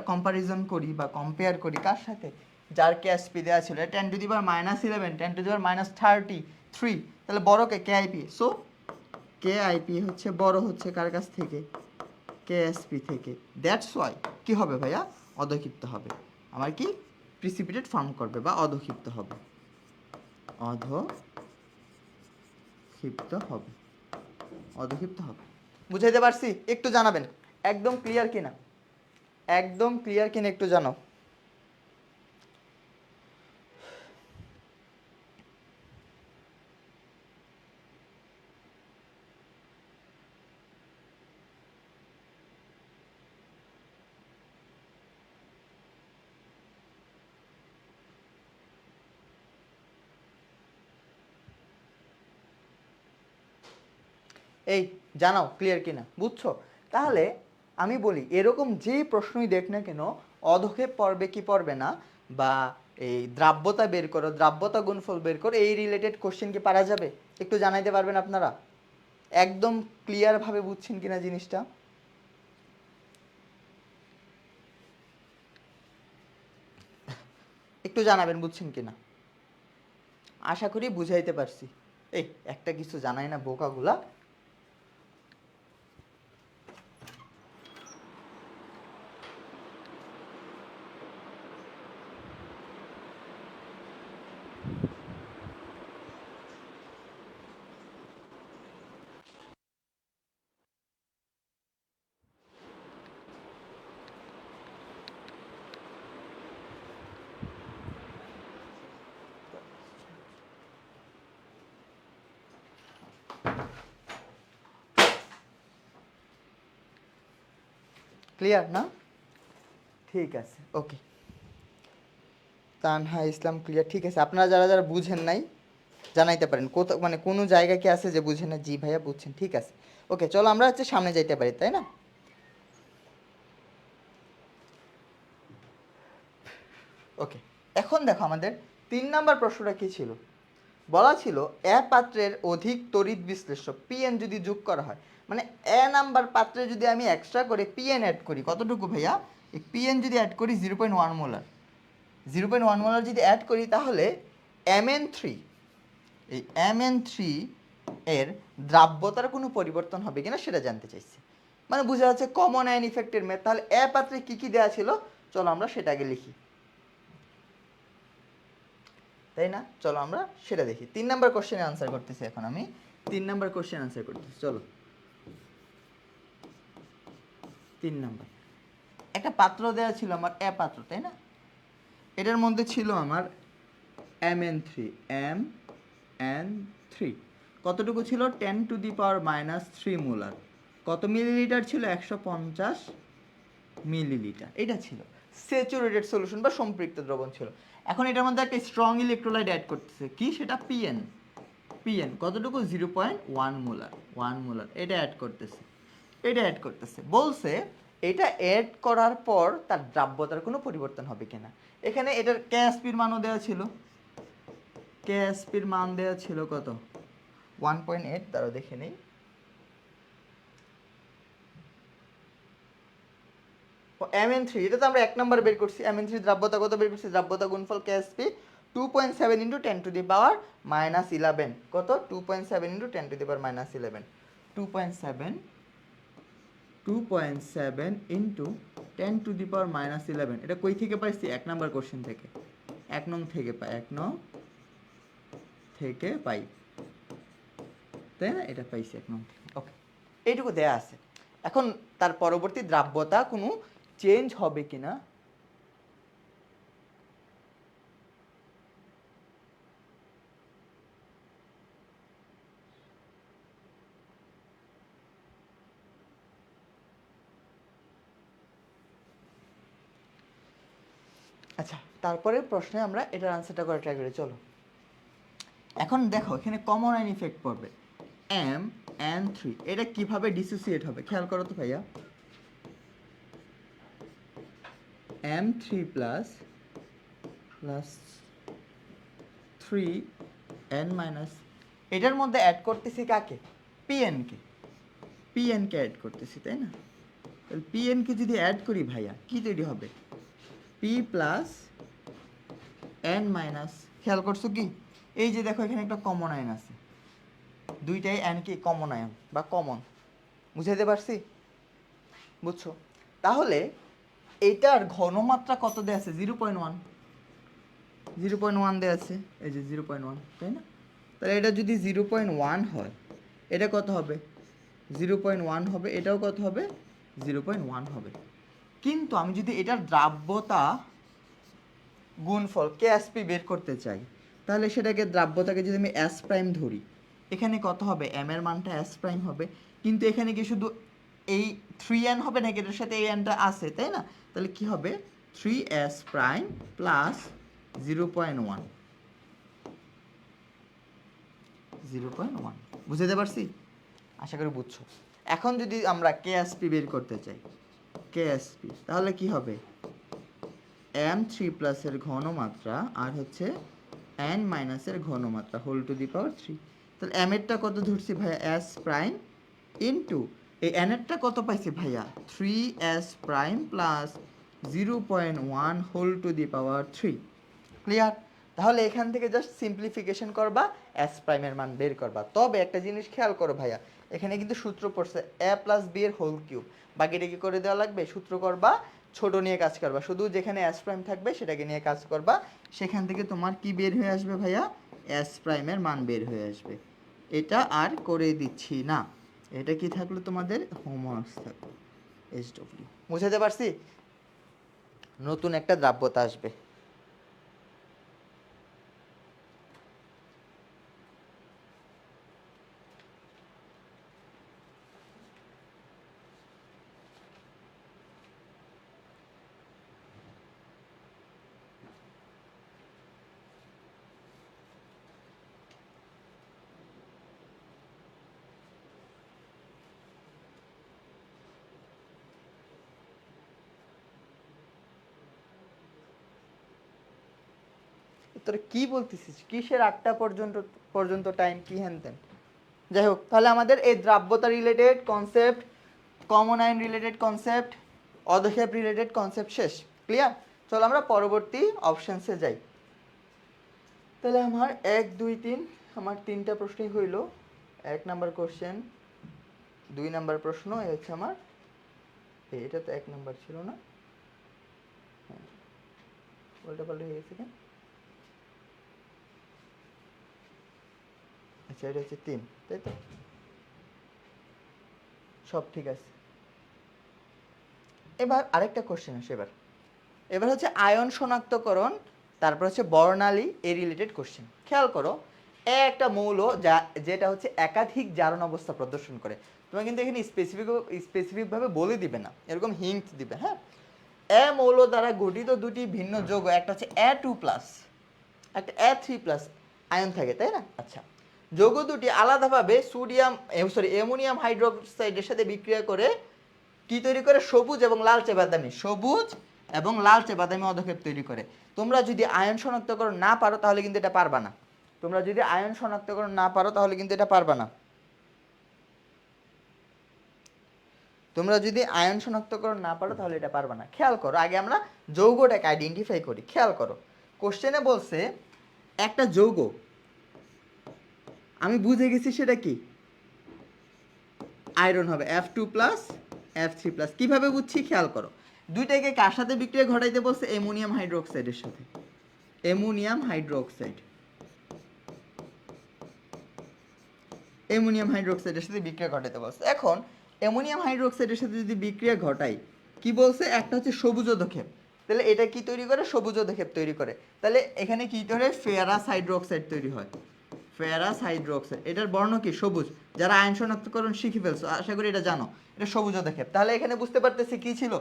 কম্পারিজন করি বা কম্পেয়ার করি কার সাথে? যার KSP দেওয়া ছিল 10⁻11 10⁻33, তাহলে বড় কে? KIP। সো KIP হচ্ছে বড় হচ্ছে কার কাছ থেকে? KSP থেকে। দ্যাটস ওয়াই কি হবে ভাইয়া? অধক্ষিপ্ত হবে। আমার কি? প্রিসিপিটেট ফর্ম করবে বা অধক্ষিপ্ত হবে। অধক্ষিপ্ত হবে। বুঝাইতে পারছি? একটু জানাবেন একদম ক্লিয়ার কিনা, একদম ক্লিয়ার কিনা একটু জানাও। এই জানাও ক্লিয়ার কিনা, বুঝছো? তাহলে আমি বলি এরকম যে প্রশ্নই দেখ না কেন, অধক্ষেপ পড়বে কি পড়বে না, বা এই দ্রাব্যতা বের করো, দ্রাব্যতা গুণফল বের করো, এই রিলেটেড কোশ্চেন কি পারা যাবে? একটু জানাইতে পারবেন আপনারা? একদম ক্লিয়ারভাবে বুঝছেন কিনা জিনিসটা? একটু জানাবেন বুঝছেন কিনা। আশা করি বুঝাইতে পারছি। এই একটা কিছু জানাই না বোকাগুলা। ক্লিয়ার না? ঠিক আছে, ওকে। তানহা ইসলাম ক্লিয়ার, ঠিক আছে। আপনারা যারা যারা বুঝেন নাই জানাইতে পারেন, কোথাও মানে কোনো জায়গা কি আছে যে বুঝেন না? জি ভাইয়া বুঝছেন, ঠিক আছে। ওকে, চলো আমরা হচ্ছে সামনে যাইতে পারি, তাই না? ওকে, এখন দেখো আমাদের 3 নাম্বার প্রশ্নটা কি ছিল? বলা ছিল এ পাত্রের অধিক তড়িৎ বিশ্লেষ্য পিএন যদি যোগ করা হয়, মানে এ নাম্বার পাত্রে যদি আমি এক্সট্রা করে পিএন অ্যাড করি, কতটুকু ভাইয়া? এই পিএন যদি অ্যাড করি 0.1 মোলার, 0.1 মোলার যদি অ্যাড করি, তাহলে Mn3, এই Mn3 এর দ্রাব্যতার কোনো পরিবর্তন হবে কিনা সেটা জানতে চাইছি। মানে বোঝা যাচ্ছে কমন আয়ন ইফেক্টের মেথড। তাহলে এ পাত্রে কি কি দেওয়া ছিল, চলো আমরা সেটা আগে লিখি, তাই না? চলো আমরা সেটা দেখি। 3 নাম্বার কোশ্চেনে আনসার করতেছি এখন আমি। 3 নাম্বার কোশ্চেন আনসার করতেছি, চলো। 3 নাম্বার, একটা পাত্র দেওয়া ছিল আমার, এ পাত্র, তাই না? এটার মধ্যে ছিল আমার Mn3 কতটুকু ছিল? 10⁻³ মোলার। কত মিলিলিটার ছিল? 150 মিলিলিটার। এটা ছিল স্যাচুরেটেড সলিউশন বা সম্পৃক্ত দ্রবণ ছিল। এখন এটার মধ্যে একটা স্ট্রং ইলেকট্রোলাইট অ্যাড করতেছে, কি সেটা? পিএন। পিএন কতটুকু 0.1 মোলার, 1 মোলার এটা অ্যাড করতেছে বলছে এটা অ্যাড করার পর তার দ্রাব্যতার কোনো পরিবর্তন হবে কিনা। এখানে এটার কেএসপির মানও দেওয়া ছিল, কেএসপির মান দেওয়া ছিল কত 1.8, তারও দেখে নেই। mn3 এটা তো আমরা 1 নাম্বার বের করছি, mn3 দ্রাব্যতা কত বের করছি, দ্রাব্যতা গুণফল কেএসপি 2.7 × 10⁻11 কত 2.7 × 10⁻11 2.7 × 10⁻11 এটা কই থেকে পাইছি 1 নাম্বার কোশ্চেন থেকে, 1 নং থেকে পাই তাই না, এটা পাইছি 1 নং থেকে। ওকে, এইটুকু দেয়া আছে। এখন তার পরবর্তী দ্রাব্যতা কোনো চেঞ্জ হবে কিনা আচ্ছা, তারপরে প্রশ্নে আমরা এটার আনসারটা করে ট্রাই করি। চলো এখন দেখো এখানে কমন আইন ইফেক্ট পড়বে mn3, এটা কিভাবে ডিসোসিয়েট হবে খেয়াল করো তো ভাইয়া। m3 প্লাস 3n মাইনাস, এটার মধ্যে অ্যাড করতেছি কাকে, পিএনকে অ্যাড করতেছি তাই না। তাহলে পিএনকে যদি অ্যাড করি ভাইয়া কি তৈরি হবে, পি প্লাস এন মাইনাস, খেয়াল করছো কি এই যে দেখো এখানে একটা কমন আয়ন আছে, দুইটাই এন কি কমন আয়ন বা কমন, বুঝাইতে পারছি, বুঝছো। তাহলে এটার ঘনমাত্রা কত দেয়া আছে 0.1 দেয়া আছে, এই যে 0.1 তাই না। তাহলে এটা যদি 0.1 হয় এটা কত হবে 0.1 হবে, এটাও কত হবে 0.1 হবে। কিন্তু আমি যদি এটার দ্রাব্যতা গুণফল কেএসপি বের করতে চাই তাহলে সেটাকে দ্রাব্যতাকে যদি আমি এস প্রাইম ধরি, এখানে কত হবে এম এর মানটা এস প্রাইম হবে, কিন্তু এখানে কি শুধু এই 3n হবে নাকি এটার সাথে এই এনটা আছে তাই না। তাহলে কি হবে 3s প্রাইম প্লাস 0.1 বুঝতে পারছি, আশা করি বুঝছো। এখন যদি আমরা কেএসপি বের করতে চাই কেএসপি তাহলে কি হবে m3 প্লাসের ঘনমাত্রা আর হচ্ছে n মাইনাসের ঘনমাত্রা হোল টু দি পাওয়ার 3। তাহলে m এরটা কত ধরছি ভাইয়া s প্রাইম ইনটু এই n এরটা কত পাইছি ভাইয়া 3s prime plus 0.1 whole to the power 3। Clear. তাহলে এখান থেকে জাস্ট সিম্পলিফিকেশন করবা s প্রাইমের মান বের করবা। তবে একটা জিনিস খেয়াল করো ভাইয়া, এখানে কিন্তু সূত্র পড়ছে a প্লাস b এর হোল কিউব, বাকিটা কি করে দেওয়া লাগবে, সূত্র করবা ছোট নিয়ে কাজ করবা, শুধু যেখানে s প্রাইম থাকবে সেটাকে নিয়ে কাজ করবা, সেখান থেকে তোমার কি বের হয়ে আসবে ভাইয়া s প্রাইমের মান বের হয়ে আসবে। এটা আর করে দিচ্ছি না, এটা কি থাকলো তোমাদের হোমওয়ার্কস থাকলো SW। বুঝাতে পারছি, নতুন একটা দ্রাব্যতা আসবে। তোরা কি বলতেছিস, কিসের 8টা পর্যন্ত টাইম কি হ্যানতেন। যাই হোক, তাহলে আমাদের এই দ্রাব্যতা রিলেটেড কনসেপ্ট, কমন আইন রিলেটেড কনসেপ্ট, অধক্ষেপ রিলেটেড কনসেপ্ট শেষ। ক্লিয়ার। চলো আমরা পরবর্তী অপশানসে যাই। তাহলে আমার 1 2 3 আমার 3টা প্রশ্নই হইল। 1 নাম্বার কোশ্চেন, 2 নাম্বার প্রশ্ন, এই হচ্ছে আমার, এটা তো 1 নাম্বার ছিল না, হ্যাঁ উল্টা পাল্টা হয়ে গেছে কেন, আচ্ছা এটা হচ্ছে 3 তাই তো, সব ঠিক আছে। এবার আরেকটা কোশ্চেন আসে, এবার হচ্ছে আয়ন শনাক্তকরণ, তারপর হচ্ছে বর্ণালী এই রিলেটেড কোশ্চেন। খেয়াল করো, একটা মৌল যেটা হচ্ছে একাধিক জারণ অবস্থা প্রদর্শন করে, তোমার কিন্তু এখানে স্পেসিফিকভাবে বলে দিবে না, এরকম হিন্ট দিবে। হ্যাঁ, মৌল দ্বারা গঠিত দুটি ভিন্ন যৌগ, একটা হচ্ছে A2+, একটা A3+ আয়ন থাকে তাই না। আচ্ছা, যৌগ দুটি আলাদাভাবে অ্যামোনিয়াম হাইড্রোক্সাইডের সাথে বিক্রিয়া করে কি তৈরি করে? সবুজ এবং লালচে বাদামি, সবুজ এবং লালচে বাদামি পদক্ষেপ তৈরি করে। তোমরা যদি আয়ন শনাক্তকরণ না পারো তাহলে কিন্তু এটা পারবা না। তোমরা যদি আয়ন শনাক্তকরণ না পারো তাহলে কিন্তু এটা পারবা না। তোমরা যদি আয়ন শনাক্তকরণ না পারো তাহলে এটা পারবা না। খেয়াল করো, আগে আমরা যৌগটাকে আইডেন্টিফাই করি। খেয়াল করো, কোশ্চেনে বলছে একটা যৌগ, আমি বুঝে গেছি সেটা কি আয়রন হবে, F2+, F3+। কিভাবে বুঝছি খেয়াল করো, দুইটাকে কার সাথে বিক্রিয়া ঘটাইতে বলছে? অ্যামোনিয়াম হাইড্রোক্সাইডের সাথে। অ্যামোনিয়াম হাইড্রোক্সাইডের সাথে বিক্রিয়া ঘটাইতে বলছে। এখন অ্যামোনিয়াম হাইড্রোক্সাইডের সাথে যদি বিক্রিয়া ঘটাই, কি বলছে? একটা হচ্ছে সবুজ অধক্ষেপ, তাহলে এটা কি তৈরি করে? সবুজ অধক্ষেপ তৈরি করে। তাহলে এখানে কি তৈরি হয়? ফেরাস হাইড্রোক্সাইড তৈরি হয়। ফেরাস হাইড্রোক্সাইড, এটার বর্ণ কি? সবুজ। যারা আয়ন শনাক্তকরণ শিখে ফেলছো আশা করি এটা জানো, এটা সবুজ অধক্ষেপ। তাহলে এখানে বুঝতে পারতেছি কি ছিল?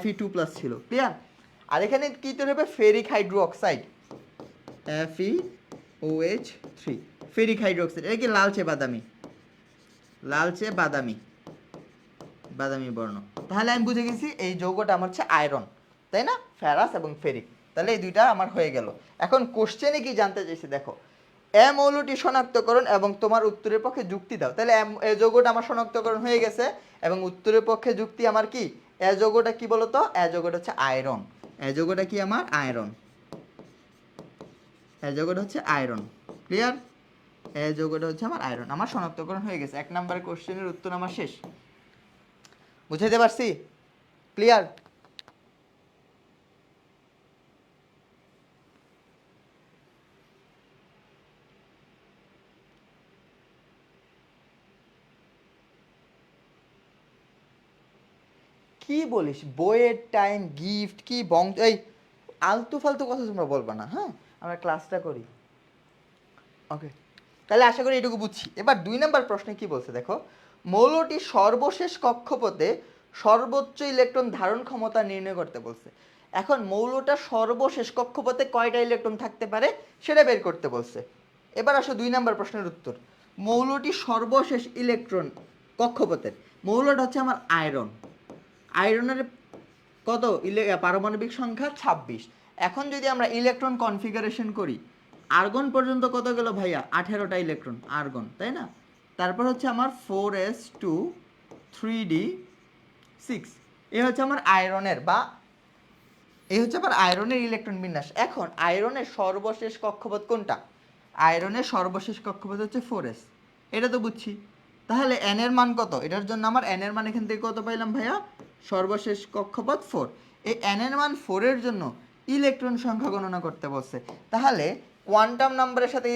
Fe2+ ছিল। ক্লিয়ার? আর এখানে কি তৈরি হবে? Ferric hydroxide, FeOH3, ferric hydroxide. এটা কি? লালচে বাদামি, লালচে বাদামি, বাদামি বর্ণ। তাহলে আমি বুঝে গেছি এই যৌগটা আমার হচ্ছে আয়রন, তাই না? ফেরাস এবং ফেরিক। তাহলে এই দুইটা আমার হয়ে গেল। এখন কোশ্চেনে কি জানতে চাইছি দেখো, মৌলটি শনাক্তকরণ এবং তোমার উত্তরের পক্ষে যুক্তি দাও। তাহলে এই যৌগটা আমার শনাক্তকরণ হয়ে গেছে এবং উত্তরের পক্ষে যুক্তি আমার কি? এ যৌগটা কি বলতো? এ যৌগটা হচ্ছে আয়রন। এ যৌগটা কি আমার? আয়রন। এ যৌগটা হচ্ছে আয়রন। ক্লিয়ার? এ যৌগটা হচ্ছে আমার আয়রন। আমার শনাক্তকরণ হয়ে গেছে। 1 নম্বরের কোশ্চেনের উত্তর আমার শেষ। বুঝাইতে পারছি? ক্লিয়ার? কি বলিস? বইয়ের টাইম, গিফট, কি এই আলতু ফালতু কথা তোমরা বলবা না, হ্যাঁ? আমরা ক্লাসটা করি। ওকে, তাহলে আশা করি এটুকু বুঝছি। এবার 2 নম্বর প্রশ্নে কি বলছে দেখো, মৌলটি সর্বশেষ কক্ষপথে সর্বোচ্চ ইলেকট্রন ধারণ ক্ষমতা নির্ণয় করতে বলছে। এখন মৌলটা সর্বশেষ কক্ষপথে কয়টা ইলেকট্রন থাকতে পারে সেটা বের করতে বলছে। এবার আসো 2 নম্বর প্রশ্নের উত্তর। মৌলটি সর্বশেষ ইলেকট্রন কক্ষপথের, মৌলটা হচ্ছে আমার আয়রন। আয়রনের কত পারমাণবিক সংখ্যা? 26। এখন যদি আমরা ইলেকট্রন কনফিগারেশন করি, আর্গন পর্যন্ত কত গেল ভাইয়া? 18টা ইলেকট্রন আর্গন, তাই না? তারপর হচ্ছে আমার 4s2 3d6। এই হচ্ছে আমার আয়রনের এই হচ্ছে আমার আয়রনের ইলেকট্রন বিন্যাস। এখন আয়রনের সর্বশেষ কক্ষপথ কোনটা? আয়রনের সর্বশেষ কক্ষপথ হচ্ছে 4s, এটা তো বুঝছি। তাহলে n এর মান কত? এটার জন্য আমার n এর মান এখান থেকে কত পাইলাম ভাইয়া? সর্বশেষ কক্ষপথ 4। এই n এর মান 4 এর জন্য ইলেকট্রন সংখ্যা গণনা করতে বলছে। তাহলে কোয়ান্টাম নাম্বারের সাথে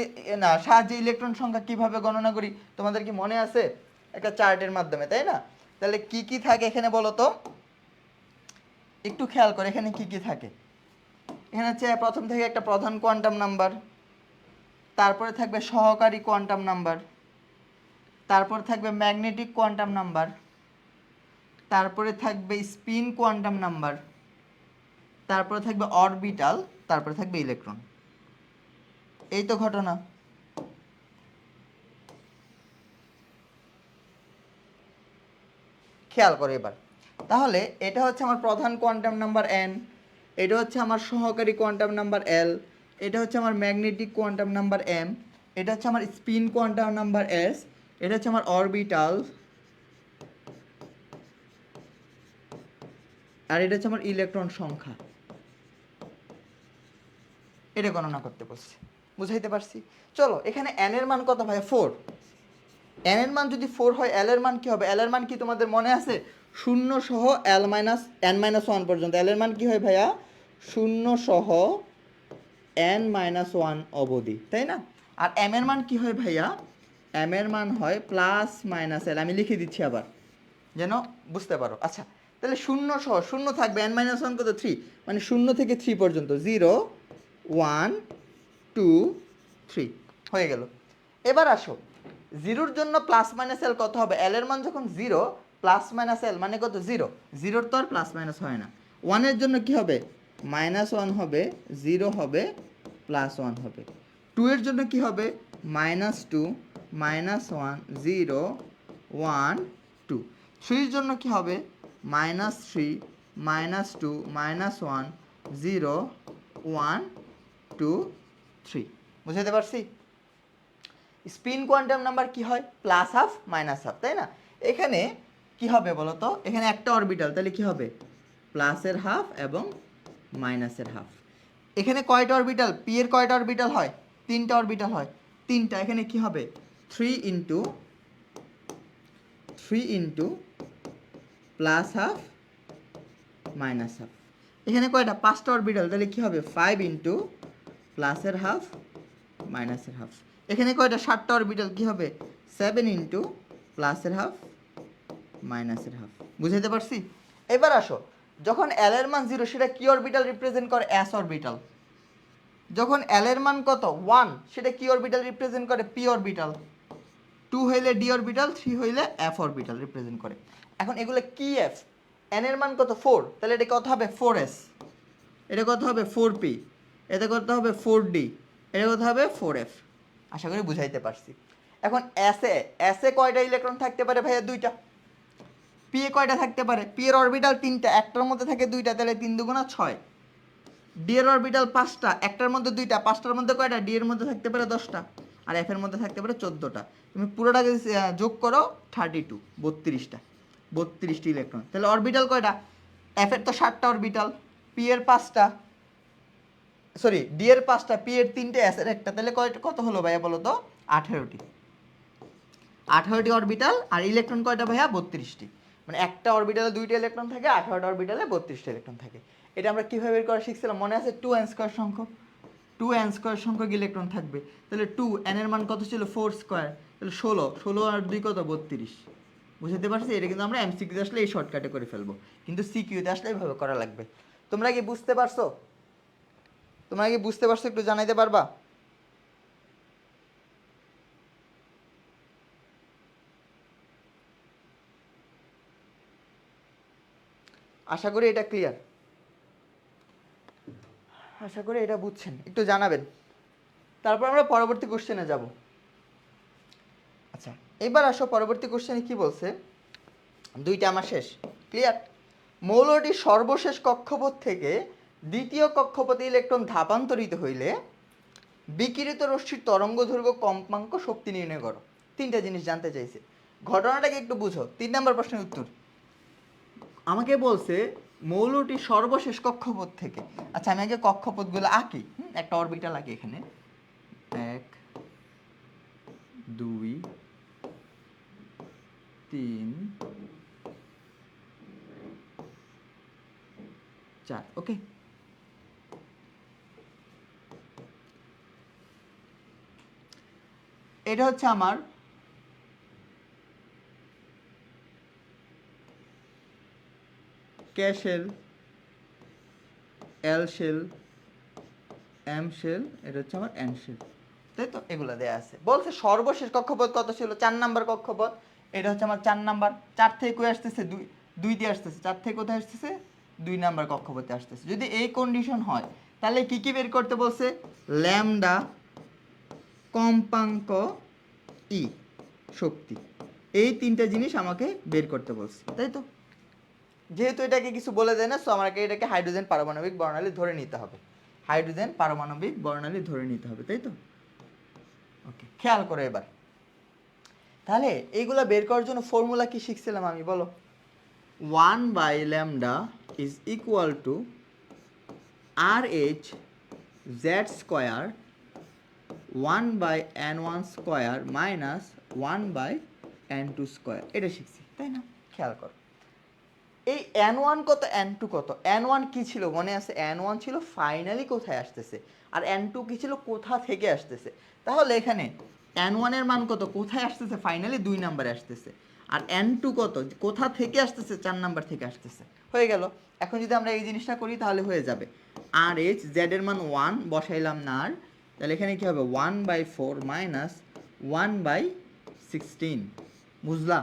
সাহায্যে ইলেকট্রন সংখ্যা কিভাবে গণনা করি তোমাদের কি মনে আছে? একটা চার্টের মাধ্যমে, তাই না? তাহলে কি কি থাকে এখানে বলো তো, একটু খেয়াল করে এখানে কি কি থাকে। এখানে হচ্ছে প্রথম থেকে একটা প্রধান কোয়ান্টাম নাম্বার, তারপরে থাকবে সহকারী কোয়ান্টাম নাম্বার, তারপর থাকবে ম্যাগনেটিক কোয়ান্টাম নাম্বার, তারপরে থাকবে স্পিন কোয়ান্টাম নাম্বার, তারপরে থাকবে অরবিটাল, তারপরে থাকবে ইলেকট্রন। এই তো ঘটনা। খেয়াল করো এবার। তাহলে এটা হচ্ছে আমার প্রধান কোয়ান্টাম নাম্বার n, এটা হচ্ছে আমার সহকারী কোয়ান্টাম নাম্বার l, এটা হচ্ছে আমার ম্যাগনেটিক কোয়ান্টাম নাম্বার m, এটা হচ্ছে আমার স্পিন কোয়ান্টাম নাম্বার s, এটা হচ্ছে আমার অরবিটাল, আর এটা হচ্ছে আমার ইলেকট্রন সংখ্যা। এটা গণনা করতে বলছি। বুঝাইতে পারছি? চলো, এখানে n এর মান কত ভাই? 4। n এর মান যদি 4 হয়, l এর মান কি হবে? l এর মান কি তোমাদের মনে আছে? 0 সহ n-1 পর্যন্ত। l এর মান কি হয় ভাইয়া? 0 সহ n-1 অবধি, তাই না? আর m এর মান কি হয় ভাইয়া? m এর মান হয় +-l। আমি লিখে দিচ্ছি আবার যেন বুঝতে পারো। আচ্ছা, তাহলে 0 সহ 0 থাকবে, n-1 কত? 3, মানে 0 থেকে 3 পর্যন্ত 0 1 2 3 হয়ে গেল। এবার আসো, 0-র জন্য +-l কত হবে? l এর মান যখন 0, +-l মানে কত? 0। 0-র তো আর প্লাস-মাইনাস হয় না। 1 এর জন্য কি হবে? -1 হবে, 0 হবে, +1 হবে। 2 এর জন্য কি হবে? -2 -1 0 1 2। 3 এর জন্য কি হবে -3 -2 -1 0 1 2 3। বুঝতে পারছি? স্পিন কোয়ান্টাম নাম্বার কি হয় প্লাস হাফ মাইনাস হাফ, তাই না? এখানে কি হবে বলো তো, এখানে একটা অরবিটাল, তাহলে কি হবে প্লাসের হাফ এবং মাইনাসের হাফ। এখানে কয়টা অরবিটাল, পি এর কয়টা অরবিটাল হয়, 3টা অরবিটাল হয়, 3টা। এখানে কি হবে 3 into plus half minus half. এখানে কয়টা 5টা অরবিটাল, তাহলে কি হবে 5 ইন্টু প্লাসের হাফ মাইনাসের হাফ। এখানে কয়টা 7টা অরবিটাল, কি হবে 7 ইন্টু প্লাসের হাফ মাইনাসের হাফ। বুঝাইতে পারছি? এবার আসো, যখন এল এর মান 0 সেটা কি অরবিটাল রিপ্রেজেন্ট করে, এস অরবিটাল। যখন এল এর মান কত 1 সেটা কি অরবিটাল রিপ্রেজেন্ট করে, পি অরবিটাল। 2 হইলে ডি অরবিটাল, 3 হইলে এফ অরবিটাল রিপ্রেজেন্ট করে। এখন এগুলো কি এফ, এন এর মান কত 4, তাহলে এটা কত হবে 4s, এটা কত হবে 4p, এটা কত হবে 4d, এটা কত হবে 4f। আশা করি বুঝাইতে পারছি। এখন এস এ কয়টা ইলেকট্রন থাকতে পারে ভাইয়া, 2টা। পি এ কয়টা থাকতে পারে, পি এর অরবিটাল 3টা, একটার মধ্যে থাকে 2টা, তাহলে 3 দুগুণা 6। ডি এর অরবিটাল 5টা, একটার মধ্যে 2টা, 5টার মধ্যে কয়টা, ডি এর মধ্যে থাকতে পারে 10টা, আর এফ এর মধ্যে থাকতে পারে 14টা। তুমি পুরোটাকে যোগ করো 32, 32টা, 32টি ইলেকট্রন। তাহলে অরবিটাল কয়টা, এফ এর তো 7টা অরবিটাল, পি এর 5টা, সরি ডি এর 5টা, পি এর 3টে, এস এর একটা, তাহলে কত হলো ভাইয়া বলো তো 18টি। 18টি অরবিটাল, আর ইলেকট্রন কয়টা ভাইয়া 32টি। মানে একটা অরবিটালে 2টা ইলেকট্রন থাকে, 18টা অরবিটালে 32টা ইলেকট্রন থাকে। এটা আমরা কিভাবে বের করা শিখছিলাম মনে আছে, 2n² সংখ্যক, 2n² সংখ্যক ইলেকট্রন থাকবে। তাহলে 2 n এর মান কত ছিল 4 স্কয়ার, তাহলে 16 আর 2 কত 32। বুঝতে পারছি? এটা কিন্তু আমরা এমসিকিউতে আসলে এই শর্টকাটে করে ফেলবো, কিন্তু সিকিউতে আসলে এইভাবে করা লাগবে। তোমরা কি বুঝতে পারছো? তোমরা কি বুঝতে পারছো একটু জানাইতে পারবা? আশা করি এটা ক্লিয়ার, আশা করি এটা বুঝছেন, একটু জানাবেন। তারপর আমরা পরবর্তী কোশ্চেনে যাব। আচ্ছা, এবার আসো পরবর্তী কোশ্চেনে কি বলছে, 2টা আমার শেষ, ক্লিয়ার। মৌলটির সর্বশেষ কক্ষপথ থেকে দ্বিতীয় কক্ষপথে ইলেকট্রন ধাপান্তরিত হইলে বিকিরিত রশ্মির তরঙ্গদৈর্ঘ্য, কম্পাঙ্ক, শক্তি নির্ণয় করো। 3টা জিনিস জানতে চাইছে, ঘটনাটাকে একটু বুঝো। 3 নম্বর প্রশ্নের উত্তর আমাকে বলছে মৌলটির সর্বশেষ কক্ষপথ থেকে। আচ্ছা, আমি আগে কক্ষপথগুলো আঁকি, একটা অরবিটাল আঁকি এখানে, 1 2 3 4, ওকে। এটা হচ্ছে আমার কে শেল, এল শেল, এম শেল, এটা হচ্ছে আমার এন শেল, তাই তো? এগুলো দেয়া আছে। বলছে সর্বশেষ কক্ষপথ কত ছিল, 4 নাম্বার কক্ষপথ। এটা হচ্ছে আমার 4 নাম্বার, 4 থেকে কই আসতেছে 2 দিয়ে আসতেছে, 4 থেকে কোথায় আসতেছে 2 নাম্বার কক্ষপথে আসতেছে। যদি এই কন্ডিশন হয় তাহলে কি কি বের করতে বলছে, ল্যামডা, কম্পাঙ্ক, ই, শক্তি, এই 3টা জিনিস আমাকে বের করতে বলছে, তাই তো? যেহেতু এটাকে কিছু বলে দেয় না, সো আমাকে এটাকে হাইড্রোজেন পারমাণবিক বর্ণালী ধরে নিতে হবে, হাইড্রোজেন পারমাণবিক বর্ণালী ধরে নিতে হবে, তাই তো? ওকে, খেয়াল করো এবার। তাহলে এইগুলা বের করার জন্য ফর্মুলা কি শিখছিলাম আমি, বলো? 1/λ is equal to RH Z square 1/n1 square minus 1/n2 square. এটা শিখছি, তাই না? খেয়াল করো, এই n1 কত, n2 কত। n1 কি ছিল মনে আছে, n1 ছিল ফাইনালি কোথায় আসতেছে, আর n2 কি ছিল কোথা থেকে আসতেছে। তাহলে এখানে n1 এর মান কত, কোথায় আসতেছে, ফাইনালি 2 নম্বরে আসতেছে, আর n2 কত, কোথা থেকে আসতেছে, 4 নাম্বার থেকে আসতেছে। হয়ে গেল। এখন যদি আমরা এই জিনিসটা করি তাহলে হয়ে যাবে, আর এইচ জেড এর মান 1 বসাইলাম না, আর তাহলে এখানে কি হবে 1/4 মাইনাস 1/16। বুঝলা?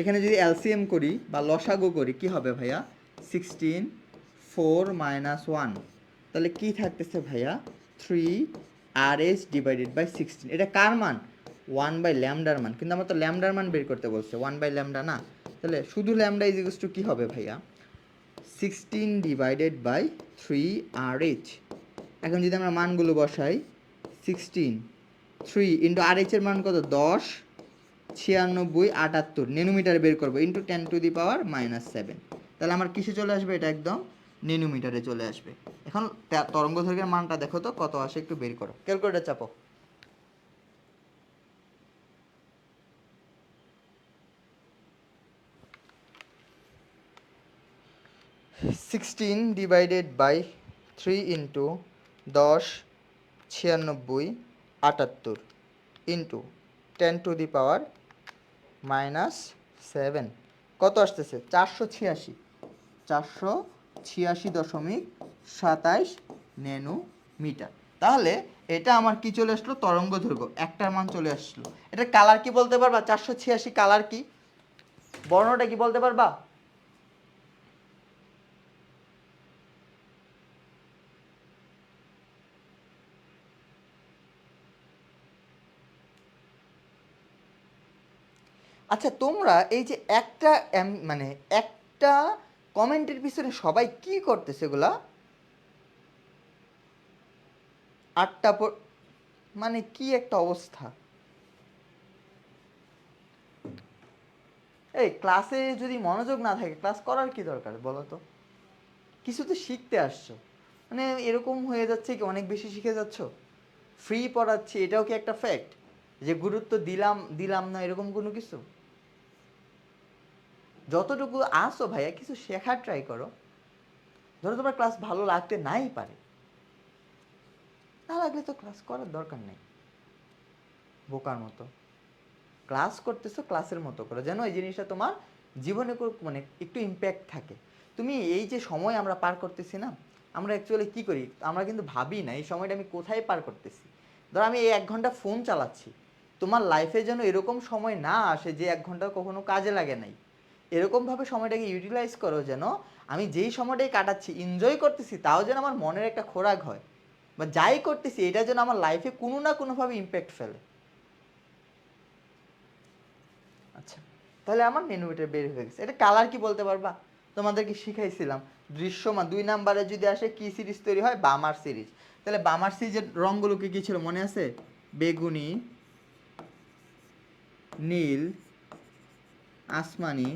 এখানে যদি এলসিএম করি বা লসাগু করি কি হবে ভাইয়া, 16 4 মাইনাস 1, তাহলে কি থাকতেছে ভাইয়া 3 RH ডিভাইডেড বাই 16। এটা কার মান, 1/λ মান, কিন্তু আমার তো ল্যামডার মান বের করতে বলছে, 1/λ না। তাহলে শুধু ল্যামডা ইজ ইকুয়ালস টু কী হবে ভাইয়া, 16/3 RH। এখন যদি আমরা মানগুলো বসাই, 16 3 ইন্টু RH এর মান কত, 10 96 78 নেনোমিটারে বের করবো, ইন্টু 10⁻⁻7। তাহলে আমার কিসে চলে আসবে, এটা একদম নেনোমিটারে চলে আসবে। এখন তরঙ্গ দৈর্ঘ্যের মানটা দেখো তো কত আসে, একটু বের করো, ক্যালকুলেটর চাপো। 16/3 ইন্টু 10 96 78 ইন্টু 10⁻⁻7 কত আসতেছে, 486.27 ন্যানোমিটার। তাহলে এটা আমার কি চলে আসলো, তরঙ্গ দৈর্ঘ্য, একটার মান চলে আসলো। এটা কালার কি বলতে পারবা, 486 কালার কি, বর্ণটা কি বলতে পারবা? আচ্ছা তোমরা এই যে একটা মানে একটা কমেন্টের পিছনে সবাই কি করতেছে এগুলা, 8টা মানে কি একটা অবস্থা। এই ক্লাসে যদি মনোযোগ না থাকে ক্লাস করার কি দরকার বলো তো, কিছু তো শিখতে আসছো, মানে এরকম হয়ে যাচ্ছে কি অনেক বেশি শিখে যাচ্ছ, ফ্রি পড়াচ্ছি এটাও কি একটা ফ্যাক্ট, যে গুরুত্ব দিলাম দিলাম না এরকম কোনো কিছু। যতটুকু আসো ভাইয়া কিছু শেখার ট্রাই করো। ধরো তোমার ক্লাস ভালো লাগতে নাই পারে, না লাগলে তো ক্লাস করার দরকার নেই, বোকার মতো ক্লাস করতেছো, ক্লাসের মতো করো, যেন এই জিনিসটা তোমার জীবনে মানে একটু ইম্প্যাক্ট থাকে। তুমি এই যে সময় আমরা পার করতেছি না, আমরা অ্যাকচুয়ালি কী করি, আমরা কিন্তু ভাবি না এই সময়টা আমি কোথায় পার করতেছি। ধরো আমি এই 1 ঘন্টা ফোন চালাচ্ছি, তোমার লাইফে যেন এরকম সময় না আসে যে 1 ঘন্টা কখনো কাজে লাগে নাই। এরকমভাবে সময়টাকে ইউটিলাইজ করো যেন আমি যেই সময়টাই কাটাচ্ছি এনজয় করতেছি, তাও যেন আমার মনের একটা খোরাক হয়, বা যাই করতেছি এটা যেন আমার লাইফে কোনো না কোনোভাবে ইম্প্যাক্ট ফেলে। আচ্ছা তাহলে আমার নেনোমিটার বের হয়ে গেছে। এটা কালার কি বলতে পারবা, তোমাদেরকে শিখাইছিলাম দৃশ্যমান 2 নাম্বারে যদি আসে কি সিরিজ তৈরি হয়, বামার সিরিজ। তাহলে বামার সিরিজের রঙগুলো কি কি ছিল মনে আছে, বেগুনি, নীল, আসমানি,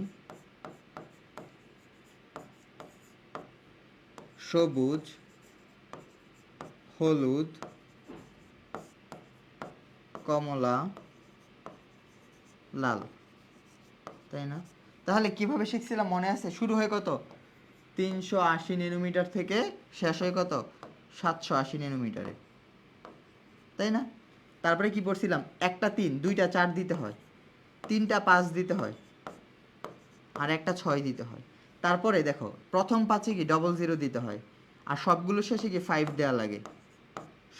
সবুজ, হলুদ, কমলা, লাল, তাই না? তাহলে কিভাবে শিখছিলাম মনে আছে, শুরু হয় কত 380 ন্যানোমিটার থেকে শেষ হয় কত 780 ন্যানোমিটারে, তাই না? তারপরে কি পড়ছিলাম, একটা 3 2টা 4 দিতে হয়, 3টা 5 দিতে হয়, আর একটা 6 দিতে হয়। তারপরে দেখো প্রথম 5-এ কি 00 দিতে হয়, আর সবগুলো শেষে কি 5 দেওয়া লাগে,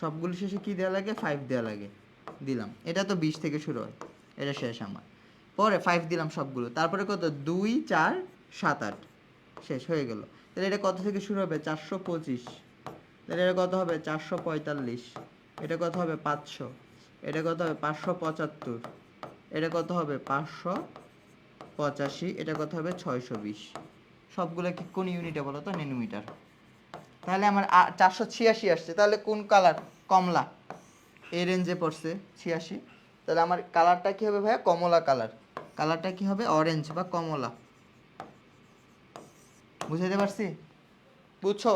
সবগুলো শেষে কি দেওয়া লাগে, 5 দেওয়া লাগে, দিলাম। এটা তো 20 থেকে শুরু হয়, এটা শেষ আমার, পরে 5 দিলাম সবগুলো, তারপরে কত 2 4 7 8 শেষ হয়ে গেল। তাহলে এটা কত থেকে শুরু হবে, 425, তাহলে এটা কত হবে 445, এটা কত হবে 500, এটা কত হবে 575, এটা কত হবে 585, এটা কত হবে 620। সবগুলো কি কোন ইউনিটে বলো তো, ন্যানোমিটার। তাহলে আমার 486 আসছে, তাহলে কোন কালার, কমলা, এই রেঞ্জে পড়ছে 86। তাহলে আমার কালারটা কি হবে ভাইয়া, কমলা কালার, কালারটা কি হবে অরেঞ্জ বা কমলা। বুঝাইতে পারছি, বুঝছো?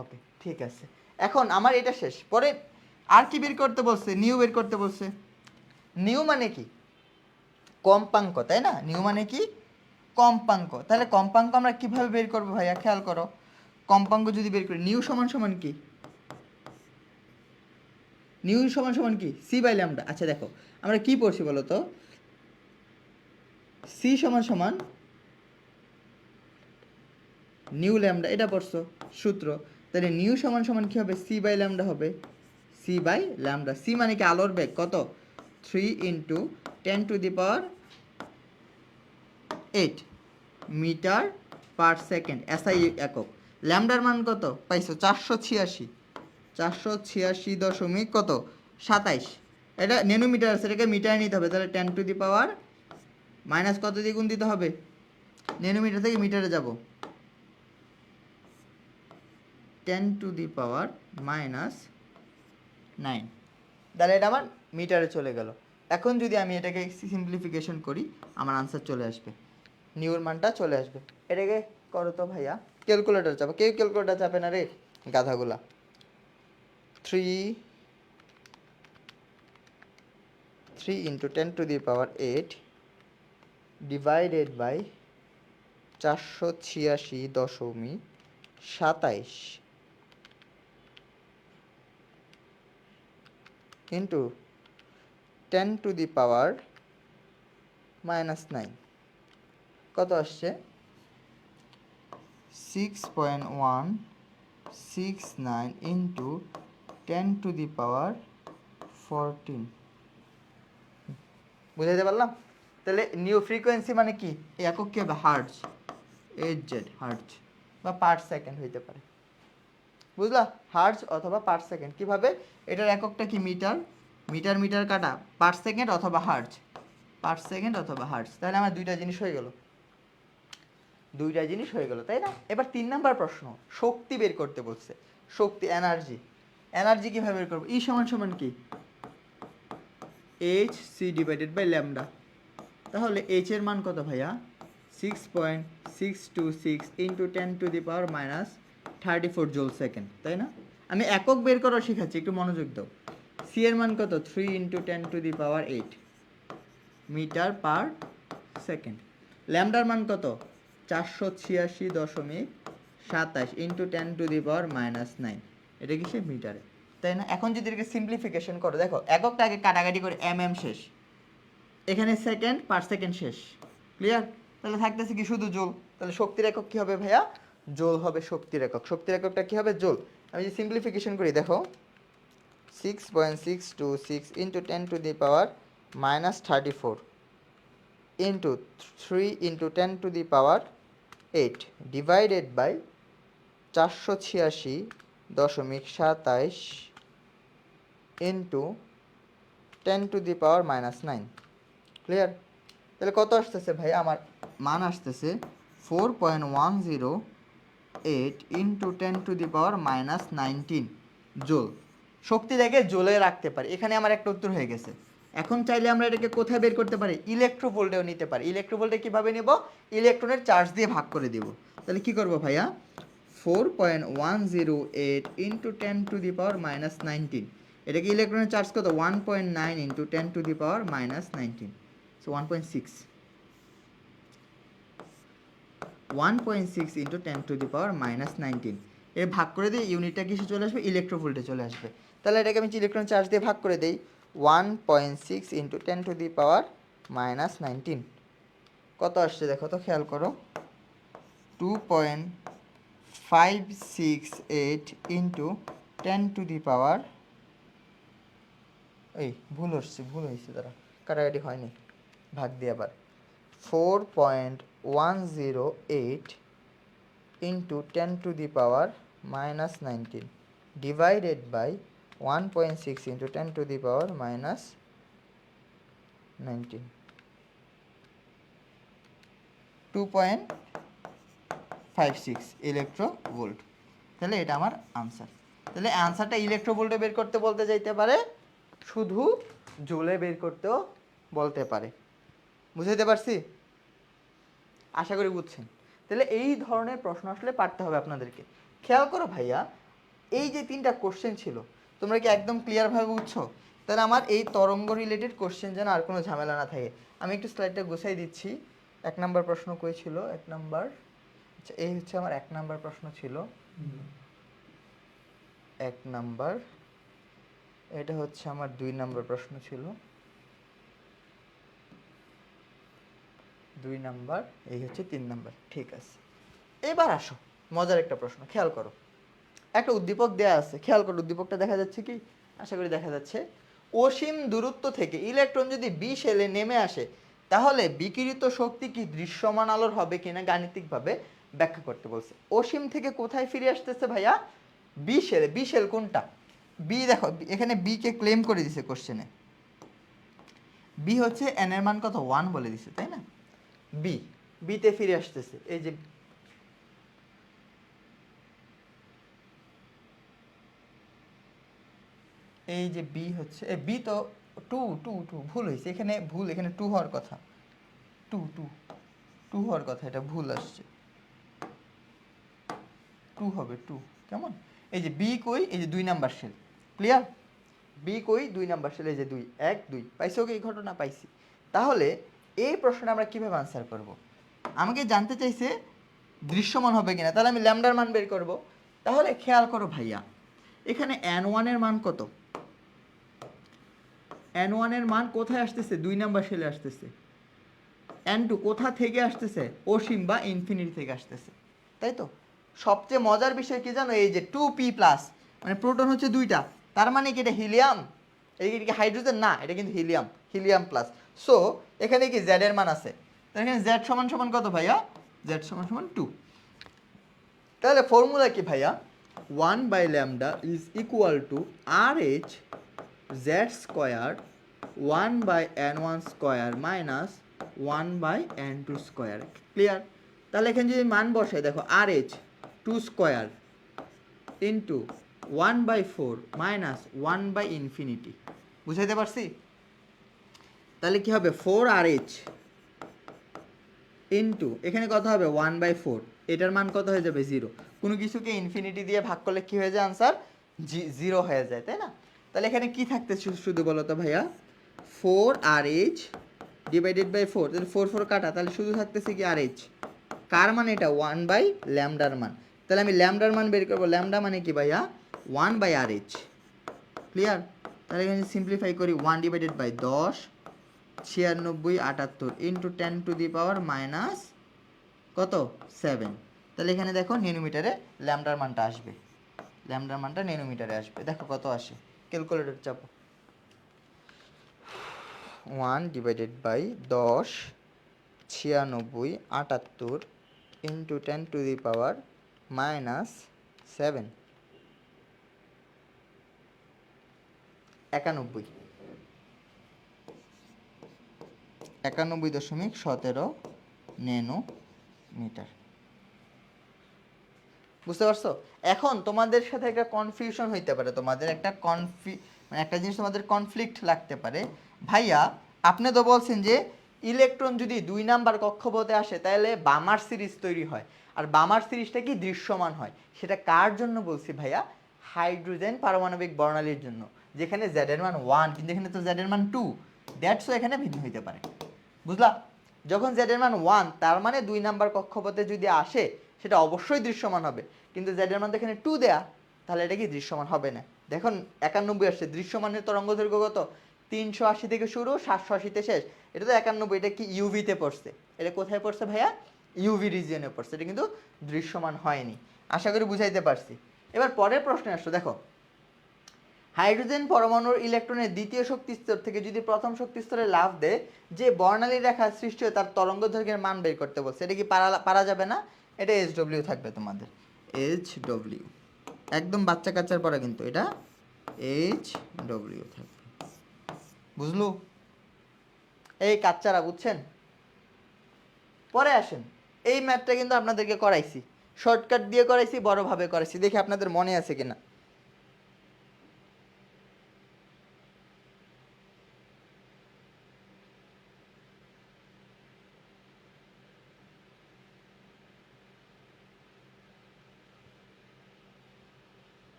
ওকে ঠিক আছে, এখন আমার এটা শেষ, পরে আর কি বের করতে বলছে, নিউ বের করতে বলছে। নিউ মানে কি, কম্পাঙ্ক, তাই না? নিউ মানে কি, কম্পাঙ্ক। তাহলে কম্পাঙ্ক আমরা কিভাবে বের করবো ভাইয়া, খেয়াল করো, কম্পাঙ্ক যদি বের করি, নিউ সমান সমান কি, নিউ সমান সমান কি, c/λ। আচ্ছা দেখো আমরা কি পড়ছি বলো তো, সি সমান সমান নিউ ল্যামডা, এটা পড়ছো সূত্র। তাহলে নিউ সমান সমান কি হবে, c/λ হবে, c/λ। সি মানে কি আলোর বেগ কত, 3 × 10⁸ মিটার পার সেকেন্ড, এসআই একক। ল্যামডার মান কত পাইছো, 486, 486 দশমিক কত 27, এটা ন্যানোমিটার আছে, এটাকে মিটারে নিতে হবে, তাহলে 10 টু দি পাওয়ার মাইনাস কত দিয়ে গুণ দিতে হবে, ন্যানোমিটার থেকে মিটারে যাব, 10 টু দি পাওয়ার মাইনাস 9, তাহলে এটা আমার মিটারে চলে গেল। এখন যদি আমি এটাকে সিম্পলিফিকেশন করি আমার আনসার চলে আসবে, নিউর মানটা চলে আসবে। এটাকে করো তো ভাইয়া, ক্যালকুলেটর চাপো, কেউ ক্যালকুলেটর চাপে না রে গাধাগুলা। 3 into 10 to the power 8 divided by 486.27 into 10 to the power minus 9 কত আসছে, 6.169 ইন্টু 10 টু দি পাওয়ার 14, বুঝাইতে পারলাম? তাহলে নিউ ফ্রিকোয়েন্সি মানে কি, একক কি হবে, হার্টজ, HZ হার্টজ বা পার সেকেন্ড হইতে পারে, বুঝলা, হার্টজ অথবা পার সেকেন্ড। কিভাবে, এটার এককটা কি মিটার, মিটার মিটার কাটা পার সেকেন্ড অথবা হার্টজ, পার সেকেন্ড অথবা হার্টজ। তাহলে আমার দুইটা জিনিস হয়ে গেল, দুইটা জিনিস হয়ে গেল, তাই না? এবার 3 নাম্বার প্রশ্ন, শক্তি বের করতে বলছে, শক্তি, এনার্জি। এনার্জি কিভাবে বের করবো, ই সমান সমান কি, H C divided by lambda. তাহলে এইচ এর মান কত ভাইয়া, 6.626 into 10 to the power minus 34 joule second, তাই না? আমি একক বের করা শিখাচ্ছি, একটু মনোযোগ দাও। সি এর মান কত, 3 into 10 to the power 8 metre per second. ল্যামডার মান কত, 486.27 into 10 to the power minus 9, এটা কি সে মিটারে, তাই না? এখন যদি এটাকে সিম্পলিফিকেশন করো, দেখো এককটা আগে কাটাকাটি করে শেষ, এখানে সেকেন্ড পার সেকেন্ড শেষ, ক্লিয়ার? তাহলে থাকতেছে কি শুধু জোল, তাহলে শক্তির একক কি হবে ভাইয়া, জোল হবে শক্তির একক, শক্তির এককটা কি হবে, জোল। আমি যদি সিম্পলিফিকেশন করি, দেখো 6.626 into 10 to the power minus 34 into 3 into 10 to the power 8 divided by 486.27 into 10 to the power minus 9, clear? তাহলে কত আসতেছে ভাই, আমার মান আসতেছে 4.108 into 10 to the power minus 19 joule. শক্তি দেখে জুলে রাখতে পারি, এখানে আমার একটা উত্তর হয়ে গেছে। এখন চাইলে আমরা এটাকে কোথায় বের করতে পারি, ইলেকট্রোভোল্টেও নিতে পারি। ইলেকট্রোভোল্টে কীভাবে নেব, ইলেকট্রনের চার্জ দিয়ে ভাগ করে দেব। তাহলে কি করব ভাইয়া, 4.108 into 10 to the power minus 19, এটাকে ইলেকট্রনের চার্জ কত, 1.9 into 10 to the power minus 19, so 1.6 into 10 to the power minus 19, এর ভাগ করে দিয়ে ইউনিটটা কিসে চলে আসবে, ইলেকট্রোভোল্টে চলে আসবে। তাহলে এটাকে আমি ইলেকট্রন চার্জ দিয়ে ভাগ করে দিই, 1.6 into 10 to the power minus 19 কত আসছে দেখো তো, খেয়াল করো, 2.568 ইন্টু 10 টু দি পাওয়ার, এই ভুল হয়েছে তারা, কাটাকাটি হয়নি, ভাগ দিয়ে আবার 4.108 into 10 to the power minus 19 divided by 1.6 into 10 to the power minus 19, 2.56 electronvolt. তাহলে এটা আমার আনসার। তাহলে আনসারটা ইলেকট্রোভোল্টে বের করতে বলতে যাইতে পারে, শুধু জুলে বের করতেও বলতে পারে। বুঝাইতে পারছি? আশা করি বুঝছেন। তাহলে এই ধরনের প্রশ্ন আসলে পারতে হবে আপনাদেরকে। খেয়াল করো ভাইয়া, এই যে 3টা কোশ্চেন ছিল, তোমরা কি একদম ক্লিয়ারভাবে বুঝছো? তাহলে আমার এই তরঙ্গ রিলেটেড কোশ্চেন যেন আর কোনো ঝামেলা না থাকে। আমি একটু স্লাইডটা গুছাই দিচ্ছি। 1 নাম্বার প্রশ্ন কই ছিল, 1 নাম্বার, আচ্ছা এই হচ্ছে আমার 1 নাম্বার প্রশ্ন ছিল, 1 নাম্বার, এটা হচ্ছে আমার 2 নাম্বার প্রশ্ন ছিল, 2 নাম্বার, এই হচ্ছে 3 নাম্বার। ঠিক আছে, এবার আসো মজার একটা প্রশ্ন, খেয়াল করো। একটা উদ্দীপক দেয়া আছে, খেয়াল করো উদ্দীপকটা দেখা যাচ্ছে কি, আশা করি দেখা যাচ্ছে। অসীম দূরত্ব থেকে ইলেকট্রন যদি বিশেলে নেমে আসে, তাহলে বিকিরিত শক্তি কি দৃশ্যমান আলোর হবে কিনা গাণিতিকভাবে ব্যাখ্যা করতে বলছে। অসীম থেকে কোথায় ফিরে আসতেছে ভাইয়া, বিশেলে। বিশেল কোনটা, বি দেখো এখানে বি কে ক্লেম করে দিছে কোশ্চেনে, বি হচ্ছে এন এর মান কত 1 বলে দিছে, তাই না? বি বিতে ফিরে আসতেছে, এই যে বি হচ্ছে বি তো টু টু টু ভুল হয়েছে, এখানে ভুল, এখানে টু হওয়ার কথা, টু টু টু হওয়ার কথা, এটা ভুল আসছে, টু হবে টু, কেমন? এই যে বি কই, এই যে 2 নাম্বার সেল, ক্লিয়ার? বি কই 2 নাম্বার সেল, এই যে 2 1 2, পাইছো কি এই ঘটনা? পাইছি। তাহলে এই প্রশ্নটা আমরা কিভাবে আনসার করব? আমাকে জানতে চাইছে দৃশ্যমান হবে কিনা, তাহলে আমি ল্যামডার মান বের করব। তাহলে খেয়াল করো ভাইয়া, এখানে n1 এর মান কত? n1 এর মান কোথায় আসতেছে? 2 নাম্বার সেলে আসতেছে। n2 কোথা থেকে আসতেছে? অসীম বা ইনফিনিটি থেকে আসতেছে, তাই তো? সবচেয়ে মজার বিষয় কি জানো? এই যে 2p+, মানে প্রোটন হচ্ছে 2টা, তার মানে কি এটা হিলিয়াম? এটা কি হাইড্রোজেন? না, এটা কিন্তু হিলিয়াম, হিলিয়াম প্লাস। সো এখানে কি z এর মান আছে, তাহলে এখানে z সমান সমান কত ভাইয়া? z সমান সমান 2। তাহলে ফর্মুলা কি ভাইয়া? 1/λ is equal to RH z square 1/n1 square minus 1/n2 square, clear? তাহলে এখানে যদি মান বসাই, দেখো RH 2 square into 1/4 minus infinity, বুঝাইতে পারছি? তাহলে কি হবে? 4RH ইন্টু এখানে কত হবে? 1/4, এটার মান কত হয়ে যাবে? 0। কোনো কিছুকে ইনফিনিটি দিয়ে ভাগ করলে কি হয়ে যায়? আনসার 0 হয়ে যায়, তাই না? তাহলে এখানে কি থাকতে শুধু বলো তো ভাইয়া? 4RH ডিভাইডেড বাই 4, তাহলে 4 4 কাটা, তাহলে শুধু থাকতেছে কি RH, কার মান এটা? 1/λ মান। তাহলে আমি ল্যামডার মান বের করবো, ল্যামডা মানে কি ভাইয়া? 1/RH, clear? তাহলে এখানে সিম্পলিফাই করি, 1 divided by 10 96 78 into 10 to the power minus কত? 7। তাহলে এখানে দেখো নিউমিটারে ল্যামডার মানটা আসবে, ল্যামডার মানটা নিউমিটারে আসবে, দেখো কত আসে, ক্যালকুলেটর চাপো। 1 divided by 10 96 78 into 10 to the power minus 7, 91.17 nanometre. বুঝতে পারছো? এখন তোমাদের সাথে একটা কনফিউশন হইতে পারে, তোমাদের একটা মানে একটা জিনিস তোমাদের কনফ্লিক্ট লাগতে পারে, ভাইয়া আপনি তো বলছেন যে ইলেকট্রন যদি 2 নাম্বার কক্ষপথে আসে তাহলে বামার সিরিজ তৈরি হয়, আর বামার সিরিজটা কি দৃশ্যমান হয়, সেটা কার জন্য বলছি ভাইয়া? হাইড্রোজেন পারমাণবিক বর্ণালীর জন্য, যেখানে z এর মান 1 কিন্তু এখানে তো z এর মান 2, দ্যাটস এখানে ভিন্ন হইতে পারে, বুঝলা? যখন z এর মান 1, তার মানে 2 নাম্বার কক্ষপথে যদি আসে সেটা অবশ্যই দৃশ্যমান হবে, কিন্তু z এর মান তো এখানে 2 দেয়া, তাহলে এটা কি দৃশ্যমান হবে না। দেখুন 91 আসছে, দৃশ্যমানের তরঙ্গ দৈর্ঘ্য কত? 380 থেকে শুরু, 780 তে শেষ, এটা তো 91, এটা কি ইউভিতে পড়ছে, এটা কোথায় পড়ছে ভাইয়া? ইউভি রিজিয়নে পড়ছে, এটা কিন্তু দৃশ্যমান হয়নি। আশা করি বুঝাইতে পারছি। এবার পরের প্রশ্নে আসো, দেখো হাইড্রোজেন পরমাণুর ইলেকট্রনের দ্বিতীয় শক্তি স্তর থেকে যদি প্রথম শক্তি স্তরে লাফ দেয়, যে বর্ণালী রেখা সৃষ্টি হয় তার তরঙ্গ দৈর্ঘ্যের মান বের করতে বলছে, এটা কি পারা যাবে না? এটা HW থাকবে তোমাদের, HW, একদম বাচ্চা কাচ্চার পরে কিন্তু এটা HW থাকবে, বুঝলো? এই কাচ্চারা বুঝছেন? পরে আসেন, এই ম্যাথটা কিন্তু আপনাদেরকে করাইছি, শর্টকাট দিয়ে করাইছি, বড়ভাবে করাইছি, দেখি আপনাদের মনে আছে কিনা।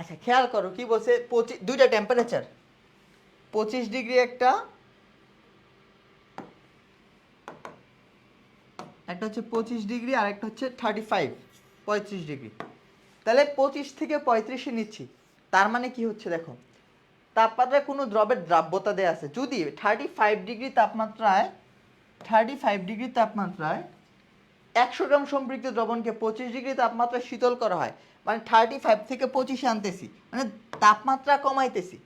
আচ্ছা খেয়াল করো কি বলছে, 2টা টেম্পারেচার, 25 ডিগ্রি একটা হচ্ছে 25 ডিগ্রি, আর একটা হচ্ছে 35 ডিগ্রি। তাহলে 25 থেকে 35 নিচ্ছি, তার মানে কি হচ্ছে দেখো, তাপমাত্রায় কোনো দ্রবের দ্রাব্যতা দেয়া আছে, যদি 35 ডিগ্রি তাপমাত্রায় 100 গ্রাম সম্পৃক্ত দ্রবণকে 25 ডিগ্রি তাপমাত্রায় শীতল করা হয়, মানে 35 থেকে 25 আনতেছি, মানে তাপমাত্রা কমাইতেছি।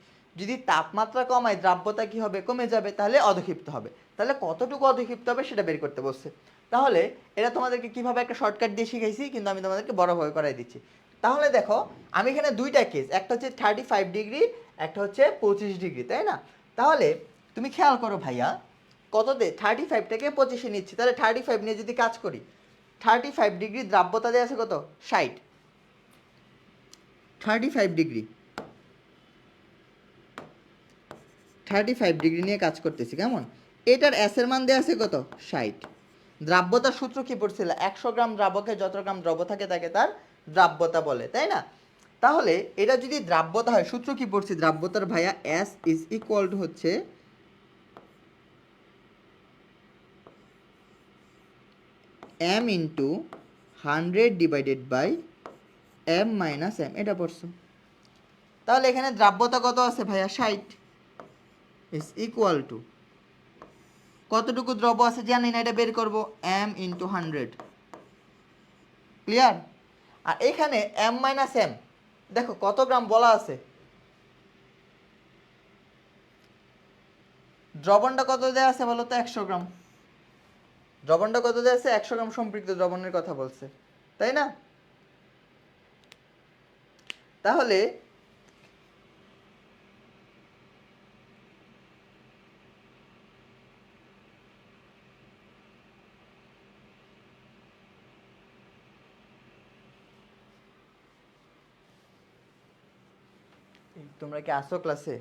যদি তাপমাত্রা কমায় দ্রাব্যতা কি হবে, কমে যাবে, তাহলে অধক্ষিপ্ত হবে। তাহলে কতটুকু অধক্ষিপ্ত হবে সেটা বের করতে বলছে। তাহলে এটা তোমাদেরকে কিভাবে একটা শর্টকাট দিয়ে শিখাইছি, কিন্তু আমি তোমাদেরকে বড়ভাবে করাই দিচ্ছি। তাহলে দেখো আমি এখানে দুইটা কেস, একটা হচ্ছে 35 ডিগ্রি, একটা হচ্ছে 25 ডিগ্রি, তাই না? তাহলে তুমি খেয়াল করো ভাইয়া, কততে 35টাকে 25-এ নিচ্ছি, তাহলে 35 নিয়ে যদি কাজ করি, 35 ডিগ্রি দ্রাব্যতা দেওয়া আছে কত, 60। 35 ডিগ্রি, 35 ডিগ্রি নিয়ে কাজ করতেছি, কেমন? এটার এসের মান দেওয়া আছে কত, 60। দ্রাব্যতার সূত্র কি পড়ছিল, 100 গ্রাম দ্রাবকে যত গ্রাম দ্রব্য থাকে তাকে তার দ্রাব্যতা বলে, তাই না? তাহলে এটা যদি দ্রাব্যতা হয়, সূত্র কি পড়ছি দ্রাব্যতার ভাইয়া, এস ইজ ইকুয়াল টু হচ্ছে m into 100/m minus m, এটা পড়ছো। তাহলে এখানে দ্রাব্যতা কত আছে ভাইয়া, 60 ইজ ইকুয়াল টু কতটুকু দ্রব্য আছে জানি না, এটা বের করব, m ইন্টু 100। ক্লিয়ার? আর এখানে m মাইনাস m, দেখো কত গ্রাম বলা আছে, দ্রবণটা কত দেওয়া আছে বলো তো, 100 গ্রাম। দ্রবণটা কত দেওয়া আছে, 100 গ্রাম সম্পৃক্ত দ্রবণের কথা বলছে, তাই না? তাহলে তোমরা কি আসো ক্লাসে?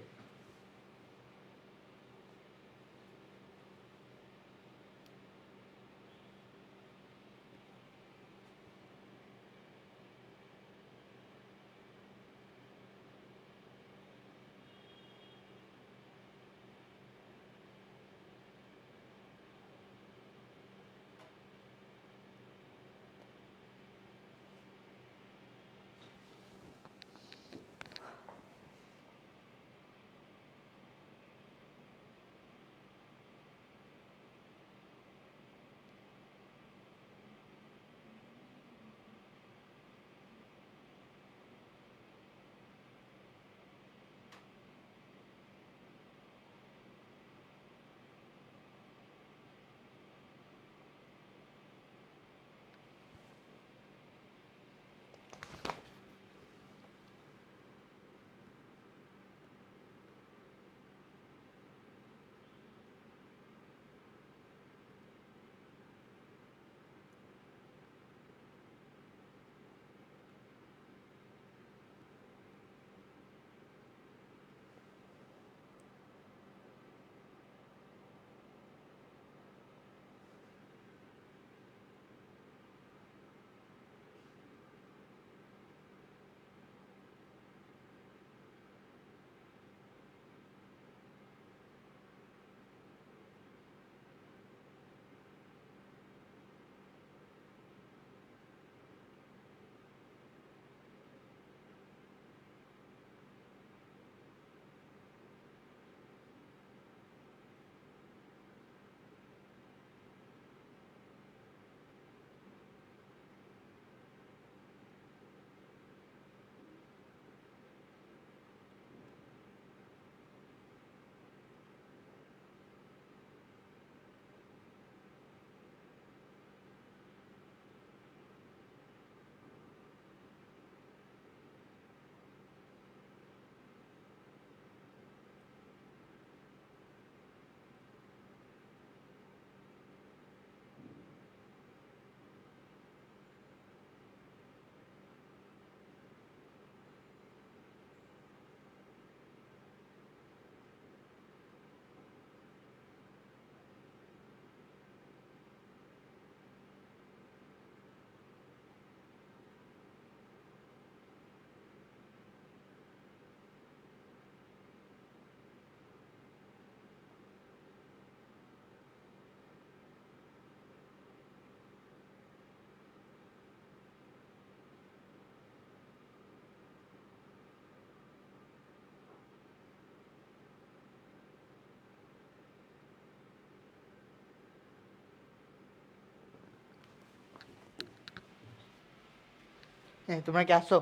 তোমরা কি আসছো?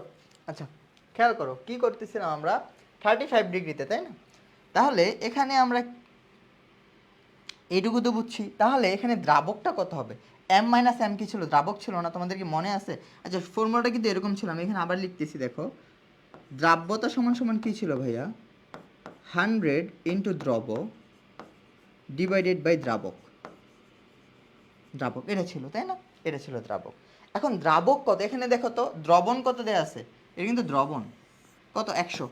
আচ্ছা, খেয়াল করো কি করতেছিলাম আমরা 35 ডিগ্রিতে, তাই না? তাহলে এখানে আমরা এইটুকু তো বুঝছি, তাহলে এখানে দ্রাবকটা কত হবে? এম মাইনাস এম কি ছিল? দ্রাবক ছিল না? তোমাদের কি মনে আছে? আচ্ছা, ফর্মুলাটা কিন্তু এরকম ছিল, আমি এখানে আবার লিখতেছি, দেখো। দ্রাব্যতা সমান সমান কী ছিল ভাইয়া? 100 ইন্টু দ্রব ডিভাইডেড বাই দ্রাবক। দ্রাবক এটা ছিল, তাই না? এটা ছিল দ্রাবক। এখন দ্রাবক কত এখানে দেখো তো, দ্রবণ কত দেয়া আছে? এটা কিন্তু দ্রবণ কত, 100।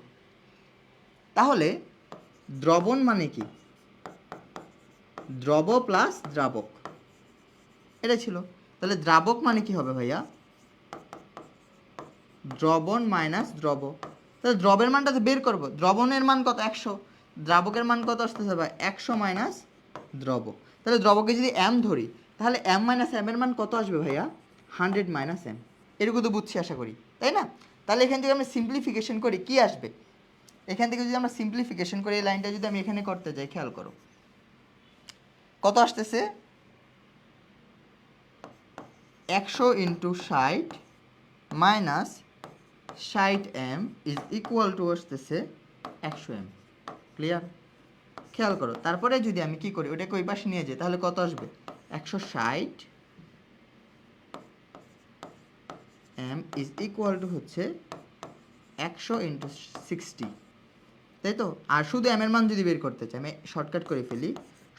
তাহলে দ্রবণ মানে কি? দ্রব প্লাস দ্রাবক, এটা ছিল। তাহলে দ্রাবক মানে কি হবে ভাইয়া? দ্রবণ মাইনাস দ্রব। তাহলে দ্রবের মানটা তো বের করবো। দ্রবণের মান কত? 100। দ্রাবকের মান কত আসতেছে ভাই? 100 মাইনাস দ্রব। তাহলে দ্রবকে যদি এম ধরি, তাহলে এম মাইনাস এম এর মান কত আসবে ভাইয়া? 100 মাইনাস এম। এটুকু তো বুঝছি আশা করি, তাই না? তাহলে এখান থেকে আমি সিম্পলিফিকেশন করি, কি আসবে? এখান থেকে যদি আমরা সিম্পলিফিকেশন করি, এই লাইনটা যদি আমি এখানে করতে যাই, খেয়াল করো কত আসতেছে? 100 into 60 minus 60 M is equal to আসতেছে 100 এম। ক্লিয়ার? খেয়াল করো, তারপরে যদি আমি কি করি, ওটাকে ওই পাশে নিয়ে যাই, তাহলে কত আসবে? 160 এম ইজ ইকুয়াল টু হচ্ছে 100 ইন্টু 60, তাই তো? আর শুধু এম এর মান যদি বের করতে চাই, আমি শর্টকাট করে ফেলি,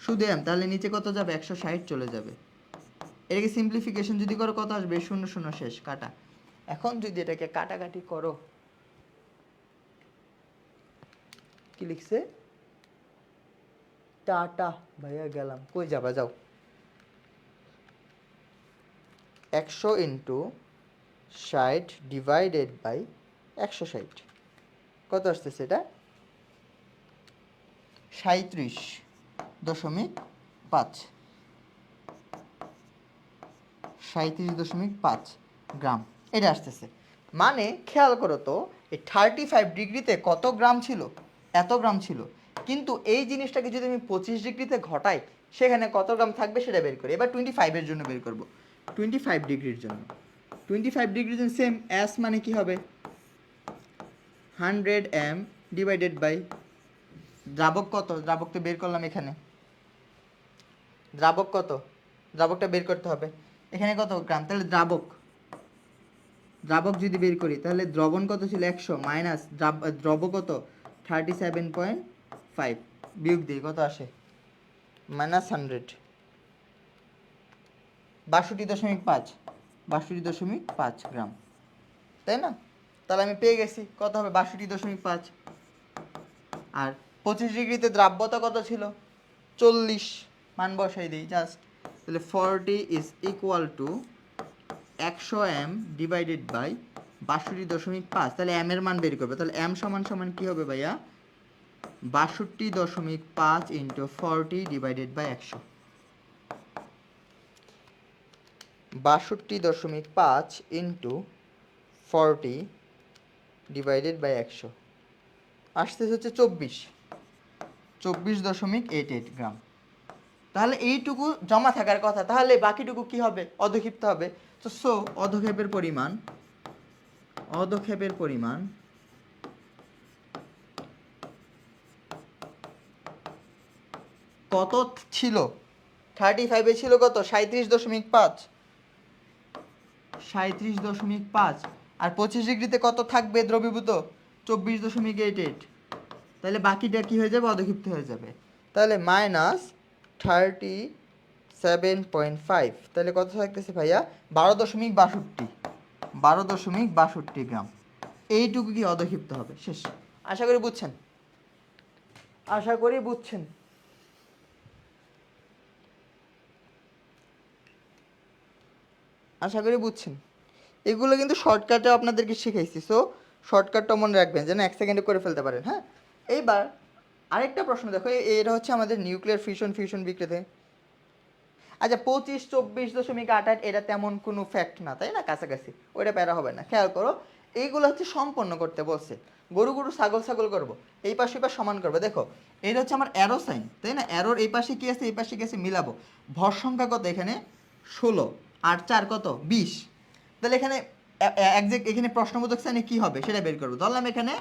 শুধু এম, তাহলে নিচে কত যাবে? 160 চলে যাবে। এটাকে সিম্পলিফিকেশন যদি করো কত আসবে? 0 0 শেষ, কাটা। এখন যদি এটাকে কাটাকাটি করো, কি লিখছে? টাটা ভাইয়া, গেলাম। কই যাবা? যাও। 100 ইন্টু 60 ডিভাইডেড বাই 160 কত আসতেছে? এটা 37.5 37.5 গ্রাম এটা আসতেছে। মানে খেয়াল করো তো, এই 35 ডিগ্রিতে কত গ্রাম ছিল? এত গ্রাম ছিল। কিন্তু এই জিনিসটাকে যদি আমি 25 ডিগ্রিতে ঘটাই, সেখানে কত গ্রাম থাকবে সেটা বের করি। এবার 25-এর জন্য বের করব। 25 ডিগ্রির জন্য, 25 ডিগ্রির জন্য সেম এস মানে কি হবে? 100 এম ডিভাইডেড বাই দ্রাবক কত? দ্রাবক তো বের করলাম এখানে। দ্রাবক কত? দ্রাবকটা বের করতে হবে। এখানে কত গ্রাম? তাহলে দ্রাবক যদি বের করি, তাহলে দ্রবণ কত ছিল? 100 মাইনাস দ্রব কত? 37.5 বিয়োগ দিই, কত আসে? মাইনাস 100, 62.5 62.5 গ্রাম, তাই না? তাহলে আমি পেয়ে গেছি কত হবে? 62.5। আর 25 ডিগ্রিতে দ্রাব্যতা কত ছিল? 40। মান বসাই দিই জাস্ট। তাহলে 40 is equal to 100 M divided by 62.5। তাহলে এম এর মান বের করবে। তাহলে এম সমান সমান কী হবে ভাইয়া? 62.5 into 40 divided by 100। 62.5 into 40 divided by 100 আসতেছে হচ্ছে 24.88 গ্রাম। তাহলে এইটুকু জমা থাকার কথা, তাহলে বাকিটুকু কি হবে? অধক্ষিপ্ত হবে। তো সো অধক্ষেপের পরিমাণ কত ছিল? 35-এ ছিল কত? 37.5 37.5। আর 25 ডিগ্রিতে কত থাকবে দ্রবীভূত? 24.88। তাহলে বাকিটা কি হয়ে যাবে? অধক্ষিপ্ত হয়ে যাবে। তাহলে মাইনাস 37.5, তাহলে কত থাকতেছে ভাইয়া? 12.62 গ্রাম। এইটুকু কি অধক্ষিপ্ত হবে? শেষ। আশা করি বুঝছেন। এগুলো কিন্তু শর্টকাটে আপনাদেরকে শিখাইছি, সো শর্টকাটটা মনে রাখবেন যেন 1 সেকেন্ডে করে ফেলতে পারেন। হ্যাঁ, এইবার আরেকটা প্রশ্ন দেখো, এটা হচ্ছে আমাদের নিউক্লিয়ার ফিউশন বিক্রিয়াতে। আচ্ছা, 25 24.88 এটা তেমন কোনো ফ্যাক্ট না, তাই না? কাছাকাছি, ওইটা প্যারা হবে না। খেয়াল করো, এইগুলো হচ্ছে সম্পন্ন করতে বলছে। গরু ছাগল করব, এই পাশে এবার সমান করবো। দেখো, এটা হচ্ছে আমার অ্যারো সাইন, তাই না? অ্যারোর এই পাশে কি আছে, এই পাশে কি আছে, মিলাবো। ভর সংখ্যা কত এখানে? 16 আর 4 কত? 20। তাহলে এখানে একজ্যাক্ট এখানে প্রশ্নবোধক শ্রেণী কি হবে সেটা বের করবো। ধরলাম এখানে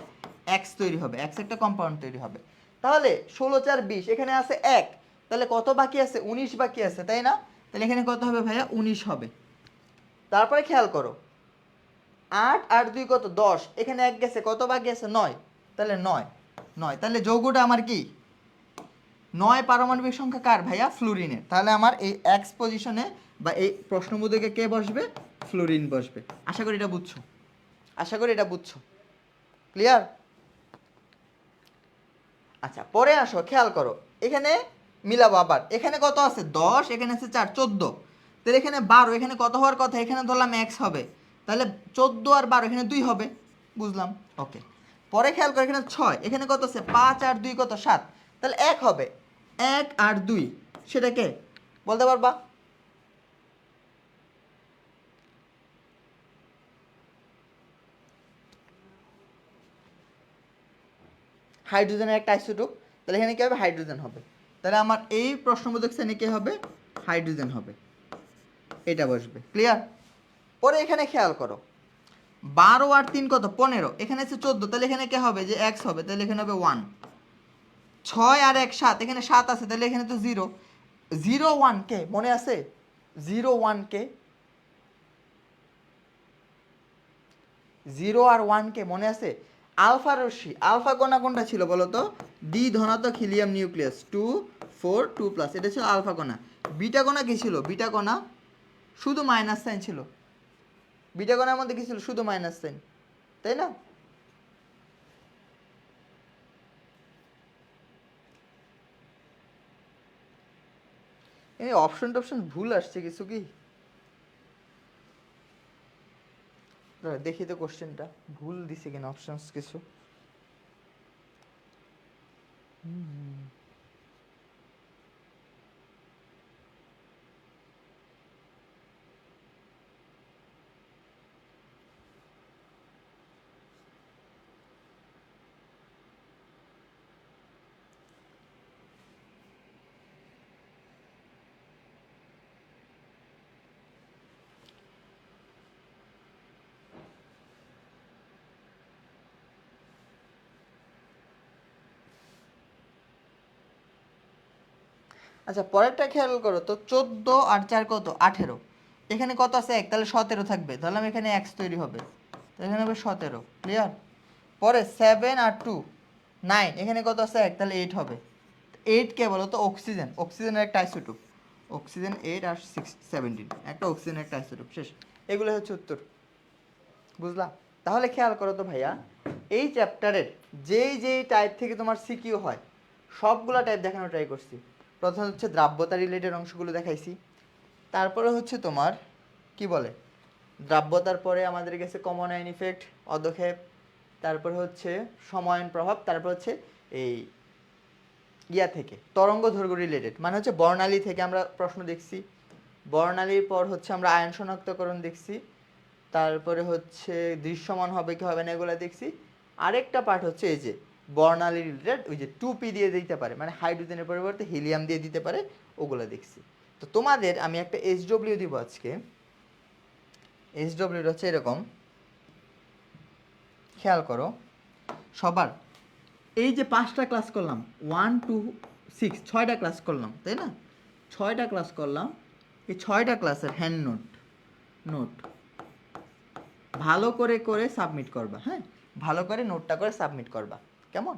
এক্স তৈরি হবে, এক্স একটা কম্পাউন্ড তৈরি হবে। তাহলে 16 4 20, এখানে আছে 1, তাহলে কত বাকি আছে? 19 বাকি আছে, তাই না? তাহলে এখানে কত হবে ভাইয়া? 19 হবে। তারপরে খেয়াল করো, 8 আর 2 কত? 10, এখানে 1 গেছে, কত বাকি আছে? 9, তাহলে 9 9, তাহলে যৌগটা আমার কি? 9 পারমাণবিক সংখ্যা কার ভাইয়া? ফ্লুরিনের। তাহলে আমার এই এক্স পজিশনে বা এই প্রশ্নবোধকে কে বসবে? ফ্লুরিন বসবে। আশা করি এটা বুঝছো, আশা করি এটা বুঝছো। ক্লিয়ার? আচ্ছা, পরে আসো, খেয়াল করো, এখানে মিলাবো আবার। এখানে কত আছে? 10, এখানে আছে 4, 14, তাহলে এখানে 12, এখানে কত হওয়ার কথা? এখানে ধরলাম এক্স হবে, তাহলে 14 আর 12, এখানে 2 হবে। বুঝলাম, ওকে। পরে খেয়াল করো, এখানে 6, এখানে কত আছে? 5 আর 2 কত? 7, তাহলে 1 হবে। 1 আর 2 সেটা কে বলতে পারবা? হাইড্রোজেনের একটা আইসোটোপ, তাহলে এখানে কি হবে? হাইড্রোজেন হবে। তাহলে আমার এই প্রশ্নবোধক শ্রেণী কে হবে? হাইড্রোজেন হবে, এটা বসবে। ক্লিয়ার? পরে এখানে খেয়াল করো, 12 আর 3 কত? 15, এখানে আছে 14, তাহলে এখানে কে হবে? যে এক্স হবে, তাহলে এখানে হবে 1। 6 আর 1 7, এখানে 7 আছে, তাহলে এখানে তো 0। 0 1 কে মনে আছে? 0 1 কে? 0 আর 1 কে মনে আছে? আলফা রশ্মি, আলফা কণা কোনটা ছিল বলো তো? দ্বি ধনাত্মক হিলিয়াম নিউক্লিয়াস 2 4 2 প্লাস, এটা ছিল আলফা কণা। বিটা কণা কি ছিল? বিটা কণা শুধু মাইনাস সাইন ছিল। বিটা কণার মধ্যে কি ছিল? শুধু মাইনাস সাইন, তাই না? এই অপশন টপশন ভুল আসছে কিছু কি? দেখি তো কোশ্চেনটা ভুল দিছে কিনা, অপশনস কিছু। আচ্ছা, পরেরটা খেয়াল করো তো, 14 আর 4 কত? 18, এখানে কত আছে? 1, তাহলে 17 থাকবে। ধরলাম এখানে এক্স তৈরি হবে, তাহলে এখানে হবে 17। ক্লিয়ার? পরে 7 আর 2 9, এখানে কত আছে? 1, তাহলে 8 হবে। 8 কে বলো তো? অক্সিজেন, অক্সিজেনের একটা আইসোটোপ। অক্সিজেন 8 আর 6 17, একটা অক্সিজেনের একটা আইসোটোপ, শেষ। এগুলো হচ্ছে উত্তর। বুঝলা? তাহলে খেয়াল করো তো ভাইয়া, এই চ্যাপ্টারের যেই যেই টাইপ থেকে তোমার সিকিউ হয় সবগুলা টাইপ দেখানো ট্রাই করছি। প্রথমে হচ্ছে দ্রাব্যতা রিলেটেড অংশগুলো দেখাইছি, তারপরে হচ্ছে তোমার কি বলে, দ্রাব্যতার পরে আমাদের কাছে কমন আয়ন ইফেক্ট, অদক্ষেপ, তারপরে হচ্ছে সমায়ন প্রভাব, তারপর হচ্ছে এই ইয়া থেকে তরঙ্গ দৈর্ঘ্য রিলেটেড, মানে হচ্ছে বর্ণালী থেকে আমরা প্রশ্ন দেখছি। বর্ণালীর পর হচ্ছে আমরা আয়ন শনাক্তকরণ দেখছি, তারপরে হচ্ছে দৃশ্যমান হবে কি হবে না এগুলো দেখছি। আরেকটা পার্ট হচ্ছে এই যে বর্ণালী রিলেটেড, ওই যে 2p দিয়ে দিতে পারে, মানে হাইড্রোজেনের পরিবর্তে হিলিয়াম দিয়ে দিতে পারে, ওগুলো দেখছি। তো তোমাদের আমি একটা SW দিব আজকে। SW হচ্ছে এরকম, খেয়াল করো সবার। এই যে 5টা ক্লাস করলাম, 1 2 6, 6টা ক্লাস করলাম, তাই না? 6টা ক্লাস করলাম, এই 6টা ক্লাসের হ্যান্ড নোট নোট ভালো করে করে সাবমিট করবা। হ্যাঁ, ভালো করে নোটটা করে সাবমিট করবা, কেমন?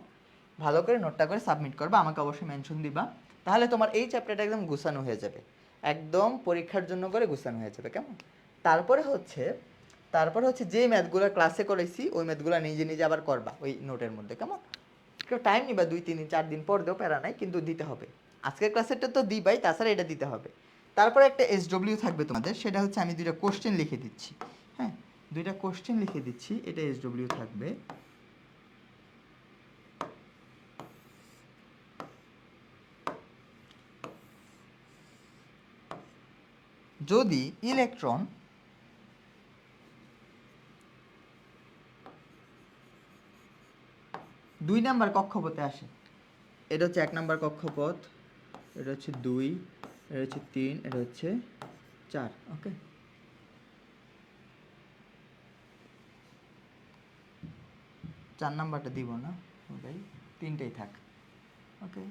ভালো করে নোটটা করে সাবমিট করবা, আমাকে অবশ্যই মেনশন দিবা। তাহলে তোমার এই চ্যাপ্টারটা একদম গুছানো হয়ে যাবে, একদম পরীক্ষার জন্য করে গুছানো হয়ে যাবে, কেমন? তারপরে হচ্ছে যে ম্যাথগুলো ক্লাসে করেছি ওই ম্যাথগুলো নিজে নিজে আবার করবা ওই নোটের মধ্যে, কেমন? কেউ টাইম নিবা 2 3 4 দিন পর দেও, প্যারা নাই, কিন্তু দিতে হবে। আজকের ক্লাসেরটা তো দিবাই, তাছাড়া এটা দিতে হবে। তারপরে একটা SW থাকবে তোমাদের, সেটা হচ্ছে আমি 2টা কোশ্চেন লিখে দিচ্ছি। হ্যাঁ, 2টা কোশ্চেন লিখে দিচ্ছি, এটা SW থাকবে। যদি ইলেকট্রন দুই নাম্বার কক্ষপথে আসে, এটা হচ্ছে 1 নাম্বার কক্ষপথ, এটা হচ্ছে 2, এটা হচ্ছে 3, এটা হচ্ছে 4, ওকে? 4 নাম্বারটা দিব না ভাই, 3টেই থাক। ওকে,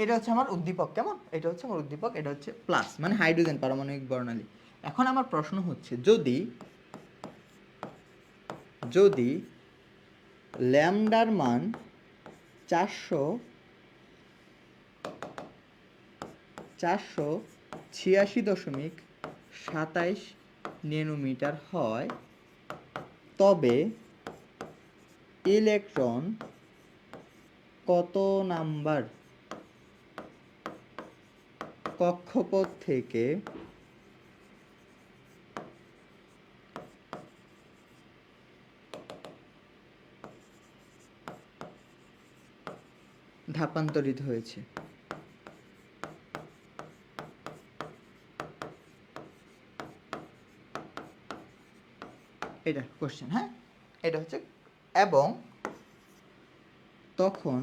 এটা হচ্ছে আমার উদ্দীপক, কেমন? এটা হচ্ছে আমার উদ্দীপক, এটা হচ্ছে প্লাস মানে হাইড্রোজেন পারমাণবিক বর্ণালী। এখন আমার প্রশ্ন হচ্ছে, যদি যদি ল্যামডার মান 486.27 ন্যানোমিটার হয়, তবে ইলেকট্রন কত নাম্বার কক্ষপথ থেকে ধাপান্তরিত হয়েছে? এটা কোশ্চেন, হ্যাঁ, এটা হচ্ছে। এবং তখন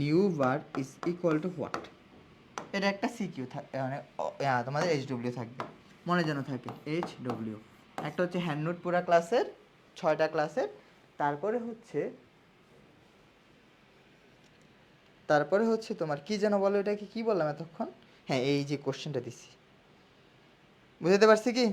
new bar is equal two what? এটা একটা সিকিউ থাকবে, মানে তোমাদের HW থাকবে, মনে যেন থাকে HW। একটা হচ্ছে হ্যান্ডনোট পুরা ক্লাসের 6টা ক্লাসের, তারপরে হচ্ছে তোমার কি যেন বলো, এটাকে কি বললাম এতক্ষণ? হ্যাঁ, এই যে কোশ্চেনটা দিছি, বুঝতে পারছি কি?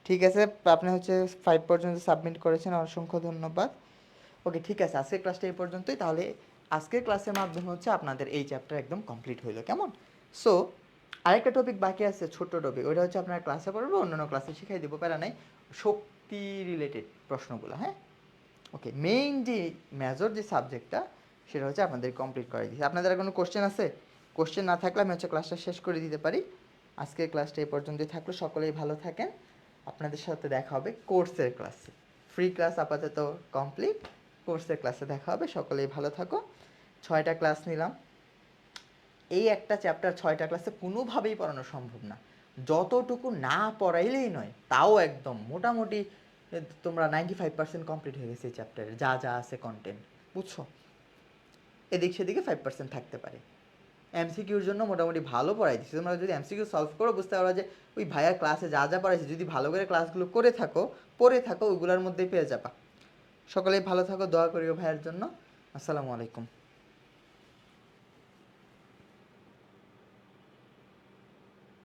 ঠিক আছে, আপনি হচ্ছে 5 পর্যন্ত সাবমিট করেছেন, অসংখ্য ধন্যবাদ। ওকে, ঠিক আছে, আজকের ক্লাসটা এই পর্যন্তই। তাহলে আজকের ক্লাসের মাধ্যমে হচ্ছে আপনাদের এই চ্যাপ্টার একদম কমপ্লিট হইলো, কেমন? সো আরেকটা টপিক বাকি আছে, ছোট্ট টপিক, ওইটা হচ্ছে আপনার ক্লাসে পড়বো, অন্যান্য ক্লাসে শিখাই দেবো, প্যারা নাই। শক্তি রিলেটেড প্রশ্নগুলো, হ্যাঁ। ওকে, মেইন যে মেজর যে সাবজেক্টটা, সেটা হচ্ছে আপনাদের কমপ্লিট করে দিচ্ছি। আপনাদের আর কোনো কোশ্চেন আছে? কোশ্চেন না থাকলে আমি হচ্ছে ক্লাসটা শেষ করে দিতে পারি। আজকের ক্লাসটা এই পর্যন্তই থাকলো, সকলেই ভালো থাকেন। আপনাদের সাথে দেখা হবে কোর্সের ক্লাসে। ফ্রি ক্লাস আপাতত কমপ্লিট, কোর্সের ক্লাসে দেখা হবে। সকলেই ভালো থাকো। 6টা ক্লাস নিলাম, এই একটা চ্যাপ্টার 6টা ক্লাসে কোনোভাবেই পড়ানো সম্ভব না। যতটুকু না পড়াইলেই নয়, তাও একদম মোটামুটি তোমরা 95% কমপ্লিট হয়ে গেছে এই চ্যাপ্টারে, যা যা আছে কন্টেন্ট, বুঝছো? এদিক সেদিকে 5% থাকতে পারে। MCQর জন্য মোটামুটি ভালো পড়াই দিচ্ছি। তোমরা যদি MCQ সলভ করো, বুঝতে পারবা যে ওই ভাইয়ার ক্লাসে যা যা পড়াইছে, যদি ভালো করে ক্লাসগুলো পড়ে থাকো, ওইগুলোর মধ্যেই পেয়ে যাবা। সকলেই ভালো থাকো, দোয়া করিও ভাইয়ের জন্য। আসসালামু আলাইকুম।